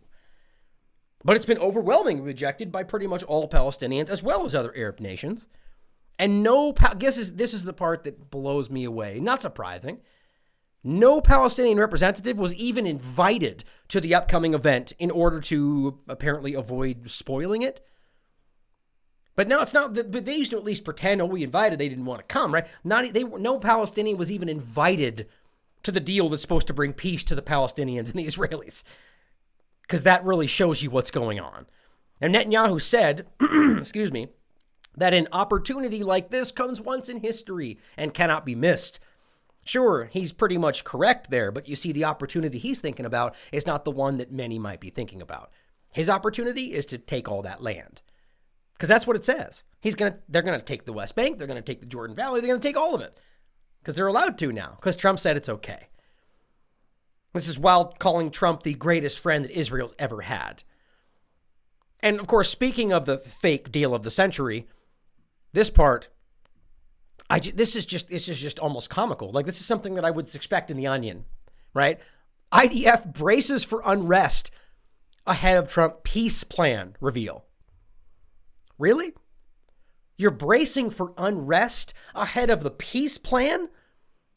But it's been overwhelmingly rejected by pretty much all Palestinians as well as other Arab nations. And this is the part that blows me away. Not surprising. No Palestinian representative was even invited to the upcoming event in order to apparently avoid spoiling it. But no, it's not. But they used to at least pretend, oh, we invited. They didn't want to come, right? No Palestinian was even invited to the deal that's supposed to bring peace to the Palestinians and the Israelis, because that really shows you what's going on. And Netanyahu said, excuse me, that an opportunity like this comes once in history and cannot be missed. Sure, he's pretty much correct there, but you see the opportunity he's thinking about is not the one that many might be thinking about. His opportunity is to take all that land. Because that's what it says. They're going to take the West Bank. They're going to take the Jordan Valley. They're going to take all of it. Because they're allowed to now. Because Trump said it's okay. This is while calling Trump the greatest friend that Israel's ever had. And of course, speaking of the fake deal of the century, this part, this is just almost comical. Like, this is something that I would expect in The Onion, right? IDF braces for unrest ahead of Trump peace plan reveal. Really? You're bracing for unrest ahead of the peace plan?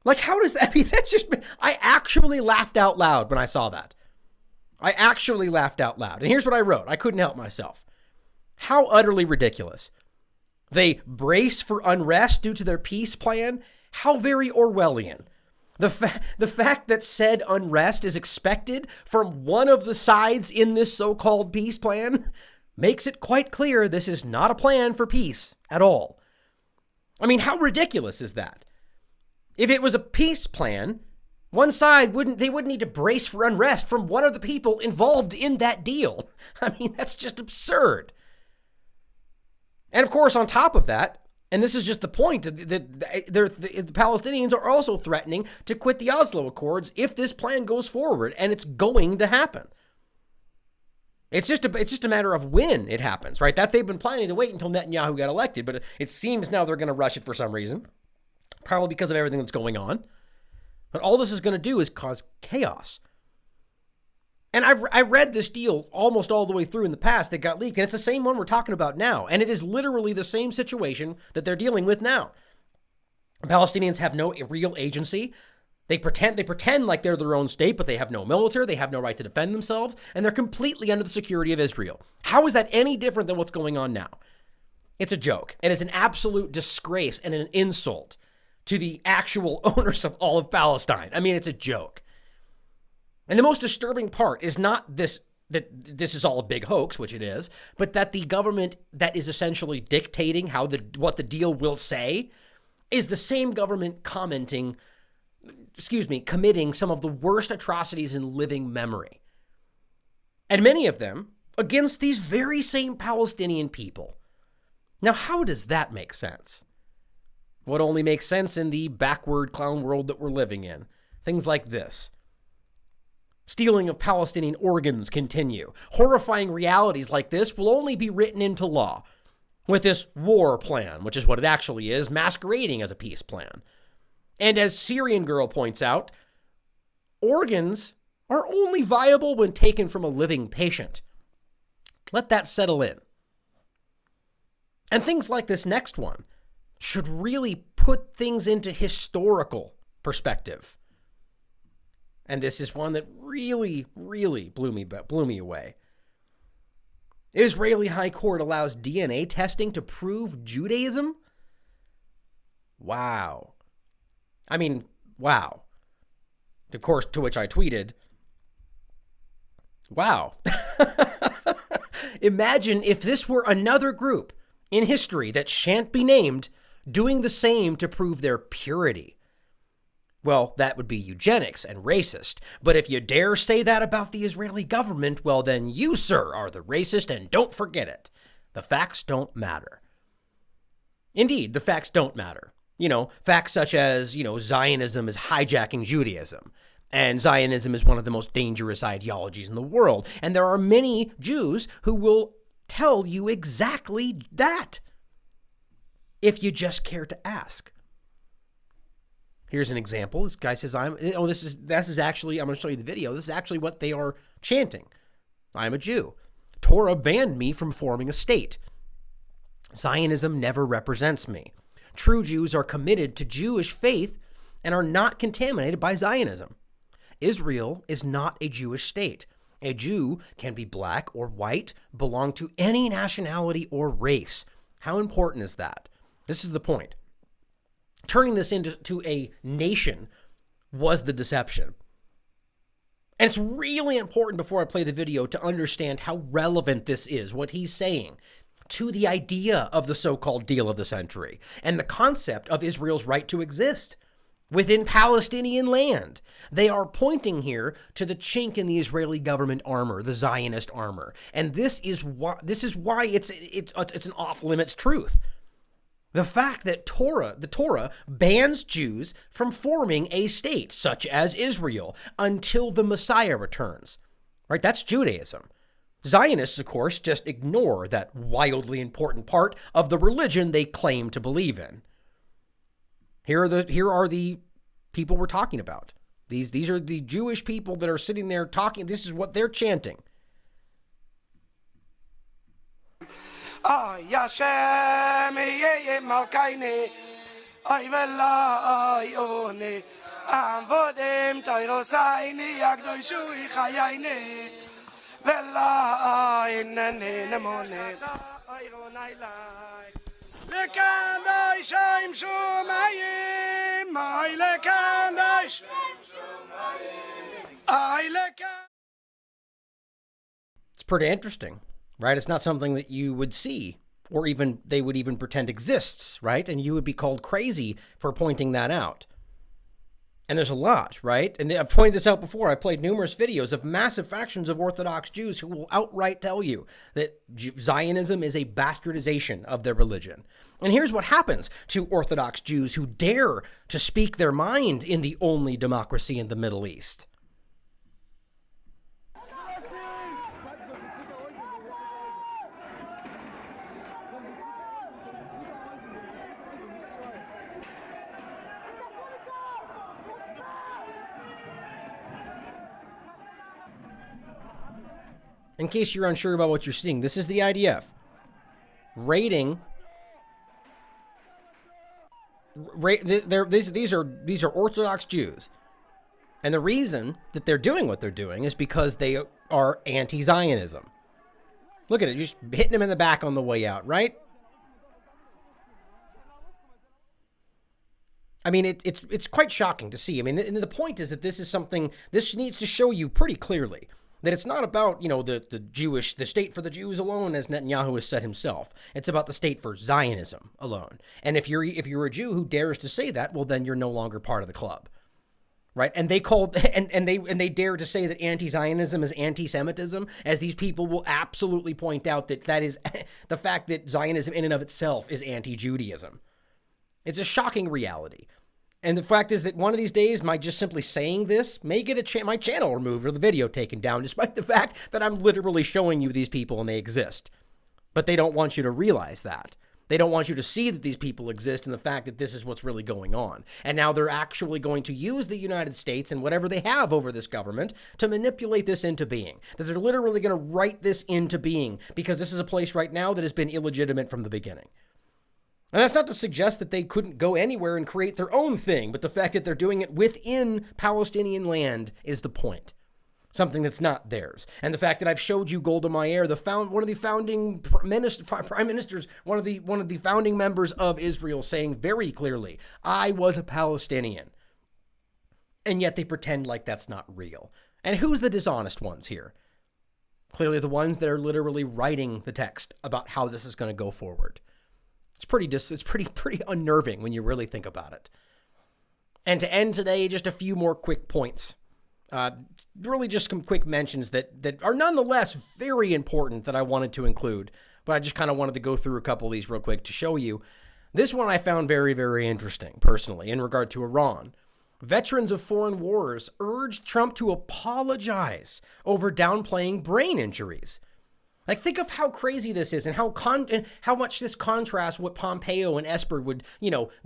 Like, how does that be? I actually laughed out loud when I saw that. I actually laughed out loud. And here's what I wrote. I couldn't help myself. How utterly ridiculous. They brace for unrest due to their peace plan? How very Orwellian. The fact that said unrest is expected from one of the sides in this so-called peace plan makes it quite clear this is not a plan for peace at all. I mean, how ridiculous is that? If it was a peace plan, one side wouldn't need to brace for unrest from one of the people involved in that deal. I mean, that's just absurd. And of course, on top of that, and this is just the point, the Palestinians are also threatening to quit the Oslo Accords if this plan goes forward, and it's going to happen. It's just a matter of when it happens, right? That they've been planning to wait until Netanyahu got elected, but it seems now they're going to rush it for some reason, probably because of everything that's going on. But all this is going to do is cause chaos. And I read this deal almost all the way through in the past that got leaked, and it's the same one we're talking about now. And it is literally the same situation that they're dealing with now. The Palestinians have no real agency. They pretend like they're their own state, but they have no military. They have no right to defend themselves, and they're completely under the security of Israel. How is that any different than what's going on now? It's a joke. It is an absolute disgrace and an insult to the actual owners of all of Palestine. I mean, it's a joke. And the most disturbing part is not that this is all a big hoax, which it is, but that the government that is essentially dictating what the deal will say is the same government committing some of the worst atrocities in living memory. And many of them against these very same Palestinian people. Now, how does that make sense? What only makes sense in the backward clown world that we're living in. Things like this. Stealing of Palestinian organs continue. Horrifying realities like this will only be written into law with this war plan, which is what it actually is, masquerading as a peace plan. And as Syrian Girl points out, organs are only viable when taken from a living patient. Let that settle in. And things like this next one should really put things into historical perspective. And this is one that really, really blew me away. Israeli High Court allows DNA testing to prove Judaism? Wow. I mean, wow. Of course, to which I tweeted, wow. Imagine if this were another group in history that shan't be named doing the same to prove their purity. Well, that would be eugenics and racist. But if you dare say that about the Israeli government, well, then you, sir, are the racist, and don't forget it. The facts don't matter. Indeed, the facts don't matter. Facts such as, Zionism is hijacking Judaism. And Zionism is one of the most dangerous ideologies in the world. And there are many Jews who will tell you exactly that, if you just care to ask. Here's an example. This guy says, I'm going to show you the video. This is actually what they are chanting. I'm a Jew. Torah banned me from forming a state. Zionism never represents me. True Jews are committed to Jewish faith and are not contaminated by Zionism. Israel is not a Jewish state. A Jew can be black or white, belong to any nationality or race. How important is that? This is the point. Turning this into a nation was the deception. And it's really important before I play the video to understand how relevant this is, what he's saying, to the idea of the so-called deal of the century and the concept of Israel's right to exist within Palestinian land. They are pointing here to the chink in the Israeli government armor, the Zionist armor. And this is why it's an off-limits truth. The fact that the Torah bans Jews from forming a state, such as Israel, until the Messiah returns. Right? That's Judaism. Zionists, of course, just ignore that wildly important part of the religion they claim to believe in. Here are the people we're talking about. These are the Jewish people that are sitting there talking. This is what they're chanting.
Ay Hashem yeh malkaini ay vela ay oni am vodem tayrosaini yagdoishu khayini vela ay nene nemone ay ronailai lekandai shaim shumayim ay lekandai shaim shumayim ay lekandai.
It's pretty interesting. Right? It's not something that you would see or even they would even pretend exists, right? And you would be called crazy for pointing that out. And there's a lot, right? And I've pointed this out before. I've played numerous videos of massive factions of Orthodox Jews who will outright tell you that Zionism is a bastardization of their religion. And here's what happens to Orthodox Jews who dare to speak their mind in the only democracy in the Middle East. In case you're unsure about what you're seeing, this is the IDF raiding. These are Orthodox Jews, and the reason that they're doing what they're doing is because they are anti-Zionism. Look at it, you're just hitting them in the back on the way out, right? I mean, it's quite shocking to see. I mean, the point is that this needs to show you pretty clearly that it's not about, the state for the Jews alone, as Netanyahu has said himself. It's about the state for Zionism alone. And if you're a Jew who dares to say that, well, then you're no longer part of the club, right? And they dare to say that anti-Zionism is anti-Semitism, as these people will absolutely point out that is the fact that Zionism in and of itself is anti-Judaism. It's a shocking reality. And the fact is that one of these days, my just simply saying this may get my channel removed or the video taken down, despite the fact that I'm literally showing you these people and they exist. But they don't want you to realize that. They don't want you to see that these people exist and the fact that this is what's really going on. And now they're actually going to use the United States and whatever they have over this government to manipulate this into being. That they're literally going to write this into being because this is a place right now that has been illegitimate from the beginning. And that's not to suggest that they couldn't go anywhere and create their own thing, but the fact that they're doing it within Palestinian land is the point. Something that's not theirs. And the fact that I've showed you Golda Meir, one of the founding prime ministers, one of the founding members of Israel, saying very clearly, I was a Palestinian. And yet they pretend like that's not real. And who's the dishonest ones here? Clearly the ones that are literally writing the text about how this is going to go forward. It's pretty unnerving when you really think about it. And to end today, just a few more quick points. Really just some quick mentions that are nonetheless very important that I wanted to include. But I just kind of wanted to go through a couple of these real quick to show you. This one I found very, very interesting, personally, in regard to Iran. Veterans of foreign wars urged Trump to apologize over downplaying brain injuries. Like, think of how crazy this is and how much this contrasts what Pompeo and Esper would,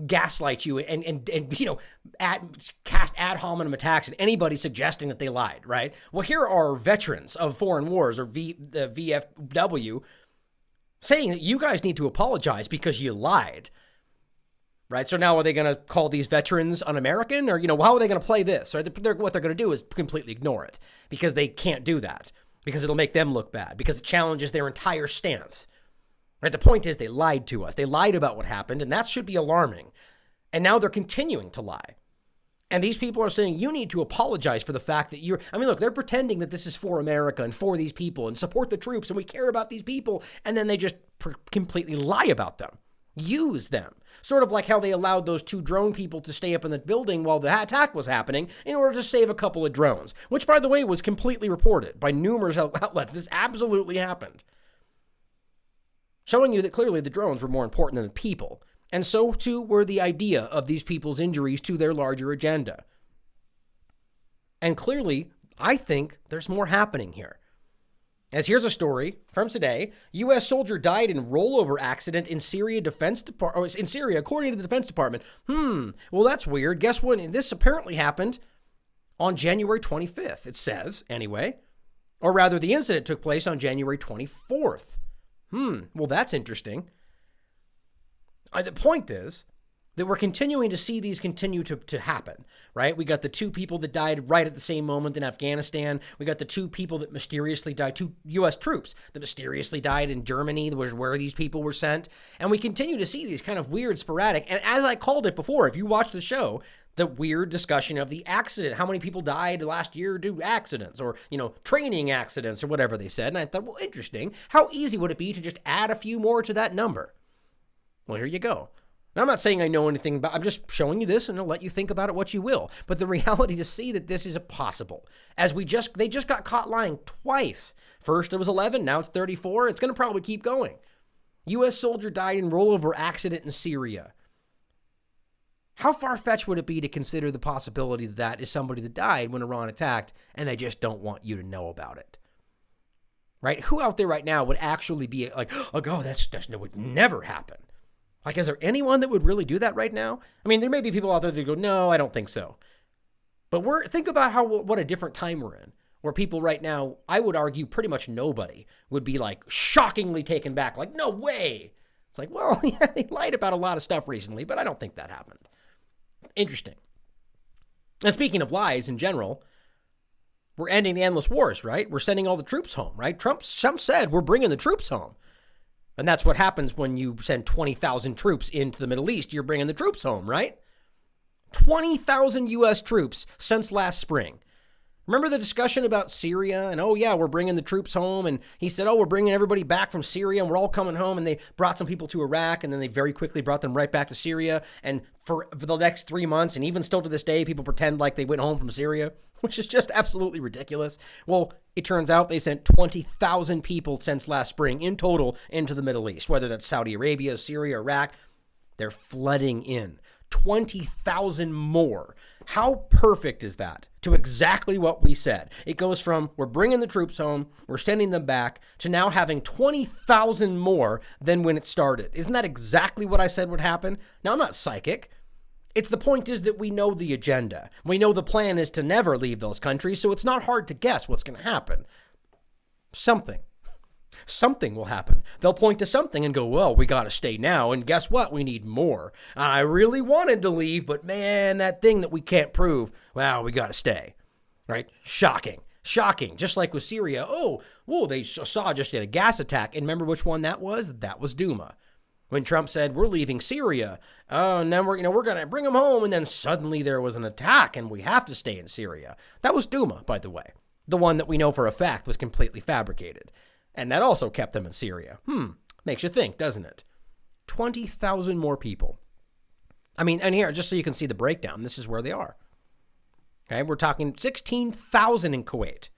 gaslight you and cast ad hominem attacks at anybody suggesting that they lied, right? Well, here are veterans of foreign wars, or the VFW, saying that you guys need to apologize because you lied, right? So now are they going to call these veterans un-American? Or, how are they going to play this? Right? What they're going to do is completely ignore it because they can't do that. Because it'll make them look bad, because it challenges their entire stance. Right? The point is they lied to us. They lied about what happened, and that should be alarming. And now they're continuing to lie. And these people are saying, you need to apologize for the fact that look, they're pretending that this is for America and for these people and support the troops and we care about these people, and then they just completely lie about them. Use them. Sort of like how they allowed those 2 drone people to stay up in the building while the attack was happening in order to save a couple of drones, which, by the way, was completely reported by numerous outlets. This absolutely happened. Showing you that clearly the drones were more important than the people. And so, too, were the idea of these people's injuries to their larger agenda. And clearly, I think there's more happening here. As here's a story from today. U.S. soldier died in rollover accident in Syria according to the Defense Department. Well, that's weird. Guess what? This apparently happened on January 25th, it says, anyway. Or rather, the incident took place on January 24th. Well, that's interesting. The point is that we're continuing to see these continue to happen, right? We got the 2 people that died right at the same moment in Afghanistan. We got the 2 people that mysteriously died, 2 U.S. troops that mysteriously died in Germany, where these people were sent. And we continue to see these kind of weird, sporadic, and as I called it before, if you watch the show, the weird discussion of the accident. How many people died last year due to accidents or, training accidents or whatever they said. And I thought, well, interesting. How easy would it be to just add a few more to that number? Well, here you go. Now, I'm not saying I know anything about, I'm just showing you this and I'll let you think about it what you will. But the reality to see that this is possible, as they just got caught lying twice. First it was 11, now it's 34. It's going to probably keep going. U.S. soldier died in rollover accident in Syria. How far-fetched would it be to consider the possibility that that is somebody that died when Iran attacked and they just don't want you to know about it? Right? Who out there right now would actually be like, oh, that would never happen? Like, is there anyone that would really do that right now? I mean, there may be people out there that go, no, I don't think so. But think about what a different time we're in, where people right now, I would argue pretty much nobody would be like shockingly taken back, like, no way. It's like, well, yeah, they lied about a lot of stuff recently, but I don't think that happened. Interesting. And speaking of lies in general, we're ending the endless wars, right? We're sending all the troops home, right? Trump said we're bringing the troops home. And that's what happens when you send 20,000 troops into the Middle East. You're bringing the troops home, right? 20,000 U.S. troops since last spring. Remember the discussion about Syria? And, oh, yeah, we're bringing the troops home. And he said, oh, we're bringing everybody back from Syria and we're all coming home. And they brought some people to Iraq and then they very quickly brought them right back to Syria. And for the next 3 months, and even still to this day, people pretend like they went home from Syria, which is just absolutely ridiculous. Well, it turns out they sent 20,000 people since last spring in total into the Middle East, whether that's Saudi Arabia, Syria, Iraq. They're flooding in. 20,000 more. How perfect is that to exactly what we said? It goes from we're bringing the troops home, we're sending them back, to now having 20,000 more than when it started. Isn't that exactly what I said would happen? Now, I'm not psychic. The point is that we know the agenda. We know the plan is to never leave those countries, so it's not hard to guess what's going to happen. Something will happen. They'll point to something and go, well, we got to stay now. And guess what? We need more. I really wanted to leave, but man, that thing that we can't prove, well, we got to stay. Right? Shocking. Just like with Syria. Oh, whoa, they saw just a gas attack. And remember which one that was? That was Duma. When Trump said, we're leaving Syria, and then we're going to bring them home. And then suddenly there was an attack and we have to stay in Syria. That was Duma, by the way. The one that we know for a fact was completely fabricated. And that also kept them in Syria. Makes you think, doesn't it? 20,000 more people. I mean, and here, just so you can see the breakdown, this is where they are. Okay, we're talking 16,000 in Kuwait,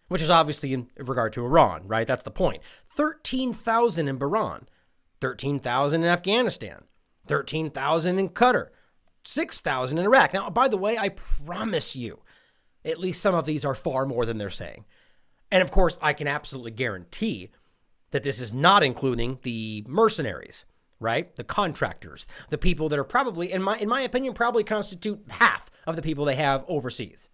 which is obviously in regard to Iran, right? That's the point. 13,000 in Bahrain, 13,000 in Afghanistan, 13,000 in Qatar, 6,000 in Iraq. Now, by the way, I promise you, at least some of these are far more than they're saying. And of course, I can absolutely guarantee that this is not including the mercenaries, right? The contractors, the people that are probably, in my opinion, probably constitute half of the people they have overseas,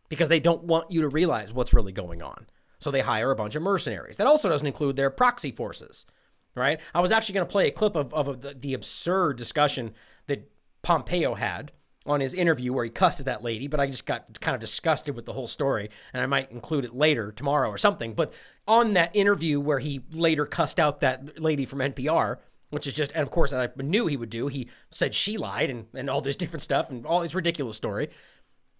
because they don't want you to realize what's really going on. So they hire a bunch of mercenaries. That also doesn't include their proxy forces, right? I was actually going to play a clip of the absurd discussion that Pompeo had on his interview where he cussed at that lady, but I just got kind of disgusted with the whole story, and I might include it later, tomorrow or something. But on that interview where he later cussed out that lady from NPR, which is just, and of course I knew he would do, he said she lied and all this different stuff and all this ridiculous story.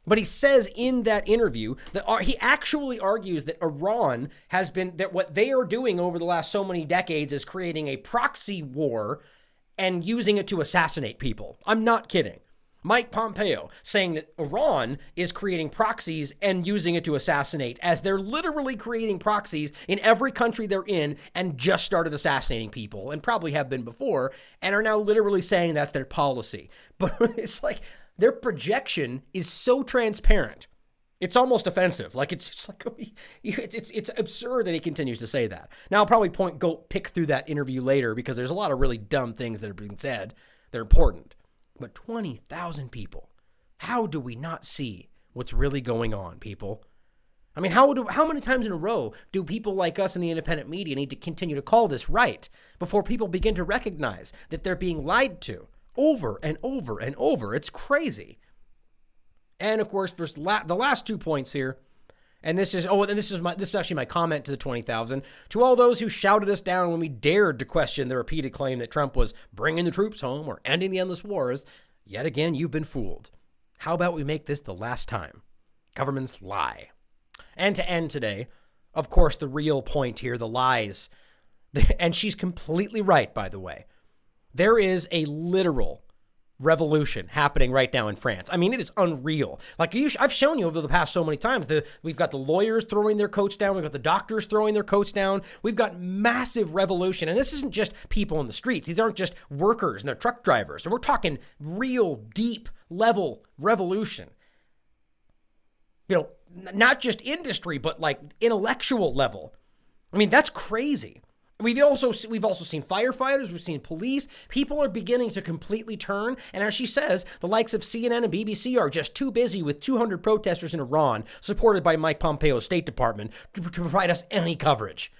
But he says in that interview that he actually argues that Iran has been, that what they are doing over the last so many decades is creating a proxy war and using it to assassinate people. I'm not kidding. Mike Pompeo saying that Iran is creating proxies and using it to assassinate, as they're literally creating proxies in every country they're in and just started assassinating people, and probably have been before, and are now literally saying that's their policy. But it's like their projection is so transparent. It's almost offensive. Like it's absurd that he continues to say that. Now I'll probably go pick through that interview later, because there's a lot of really dumb things that are being said. They're important. But 20,000 people, how do we not see what's really going on, people? I mean, how many times in a row do people like us in the independent media need to continue to call this right before people begin to recognize that they're being lied to over and over and over? It's crazy. And of course, there's the last 2 points here. And this is actually my comment to the 20,000. To all those who shouted us down when we dared to question the repeated claim that Trump was bringing the troops home or ending the endless wars, yet again, you've been fooled. How about we make this the last time? Governments lie. And to end today, of course, the real point here, the lies. And she's completely right, by the way. There is a literal revolution happening right now in France. I mean, it is unreal. Like I've shown you over the past so many times, we've got the lawyers throwing their coats down. We've got the doctors throwing their coats down. We've got massive revolution. And this isn't just people in the streets. These aren't just workers and their truck drivers. And we're talking real deep level revolution. You know, not just industry, but like intellectual level. I mean, that's crazy. We've also seen firefighters, we've seen police. People are beginning to completely turn. And as she says, the likes of CNN and BBC are just too busy with 200 protesters in Iran, supported by Mike Pompeo's State Department, to provide us any coverage.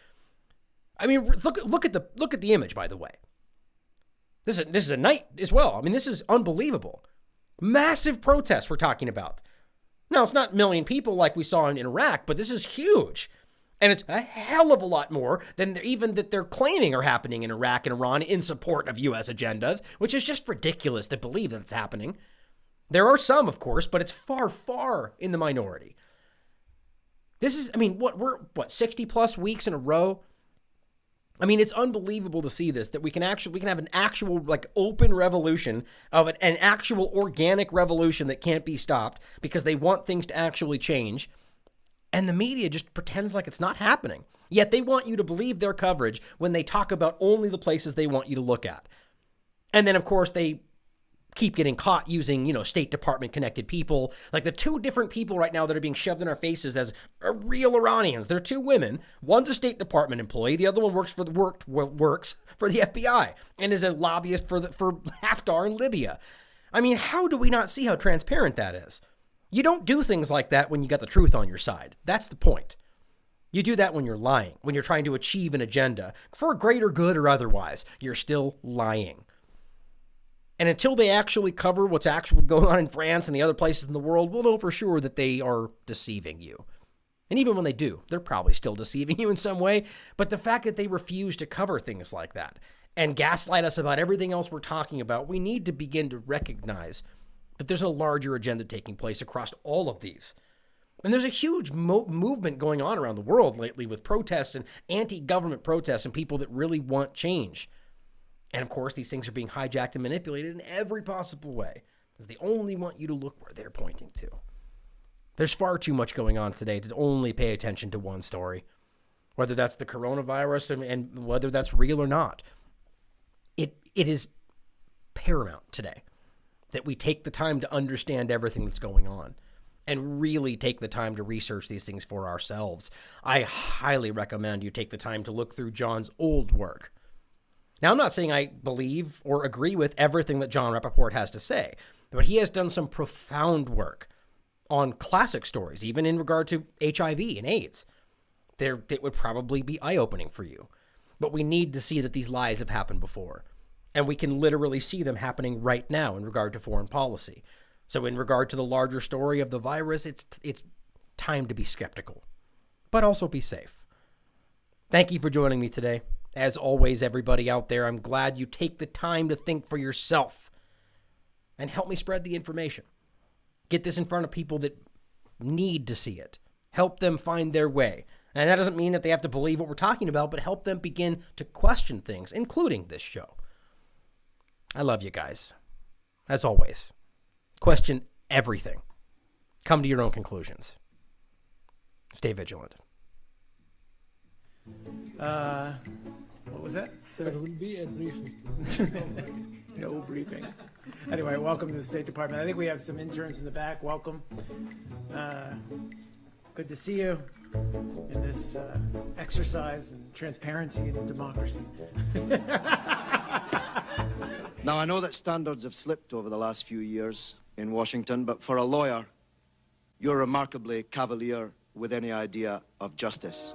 I mean, look at the image, by the way. This is a night as well. I mean, this is unbelievable. Massive protests we're talking about. Now, it's not a million people like we saw in Iraq, but this is huge. And it's a hell of a lot more than even that they're claiming are happening in Iraq and Iran in support of U.S. agendas, which is just ridiculous to believe that it's happening. There are some, of course, but it's far, far in the minority. This is, I mean, we're 60 plus weeks in a row. I mean, it's unbelievable to see this, that we can have an actual like open revolution of an actual organic revolution that can't be stopped because they want things to actually change. And the media just pretends like it's not happening. Yet they want you to believe their coverage when they talk about only the places they want you to look at. And then, of course, they keep getting caught using, State Department connected people. Like the two different people right now that are being shoved in our faces as real Iranians. They're two women. One's a State Department employee. The other one works for the FBI and is a lobbyist for Haftar in Libya. I mean, how do we not see how transparent that is? You don't do things like that when you got the truth on your side. That's the point. You do that when you're lying, when you're trying to achieve an agenda for a greater good or otherwise. You're still lying. And until they actually cover what's actually going on in France and the other places in the world, we'll know for sure that they are deceiving you. And even when they do, they're probably still deceiving you in some way. But the fact that they refuse to cover things like that and gaslight us about everything else we're talking about, we need to begin to recognize that there's a larger agenda taking place across all of these. And there's a huge movement going on around the world lately with protests and anti-government protests and people that really want change. And of course, these things are being hijacked and manipulated in every possible way because they only want you to look where they're pointing to. There's far too much going on today to only pay attention to one story, whether that's the coronavirus and whether that's real or not. It is paramount today that we take the time to understand everything that's going on and really take the time to research these things for ourselves. I highly recommend you take the time to look through John's old work. Now, I'm not saying I believe or agree with everything that John Rappaport has to say, but he has done some profound work on classic stories, even in regard to HIV and AIDS. It would probably be eye-opening for you. But we need to see that these lies have happened before. And we can literally see them happening right now in regard to foreign policy. So in regard to the larger story of the virus, it's time to be skeptical, but also be safe. Thank you for joining me today. As always, everybody out there, I'm glad you take the time to think for yourself and help me spread the information. Get this in front of people that need to see it. Help them find their way. And that doesn't mean that they have to believe what we're talking about, but help them begin to question things, including this show. I love you guys. As always, question everything. Come to your own conclusions. Stay vigilant.
What was that?
There will be a briefing.
No briefing. Anyway, welcome to the State Department. I think we have some interns in the back. Welcome. Good to see you in this exercise in transparency and democracy.
Now, I know that standards have slipped over the last few years in Washington, but for a lawyer, you're remarkably cavalier with any idea of justice.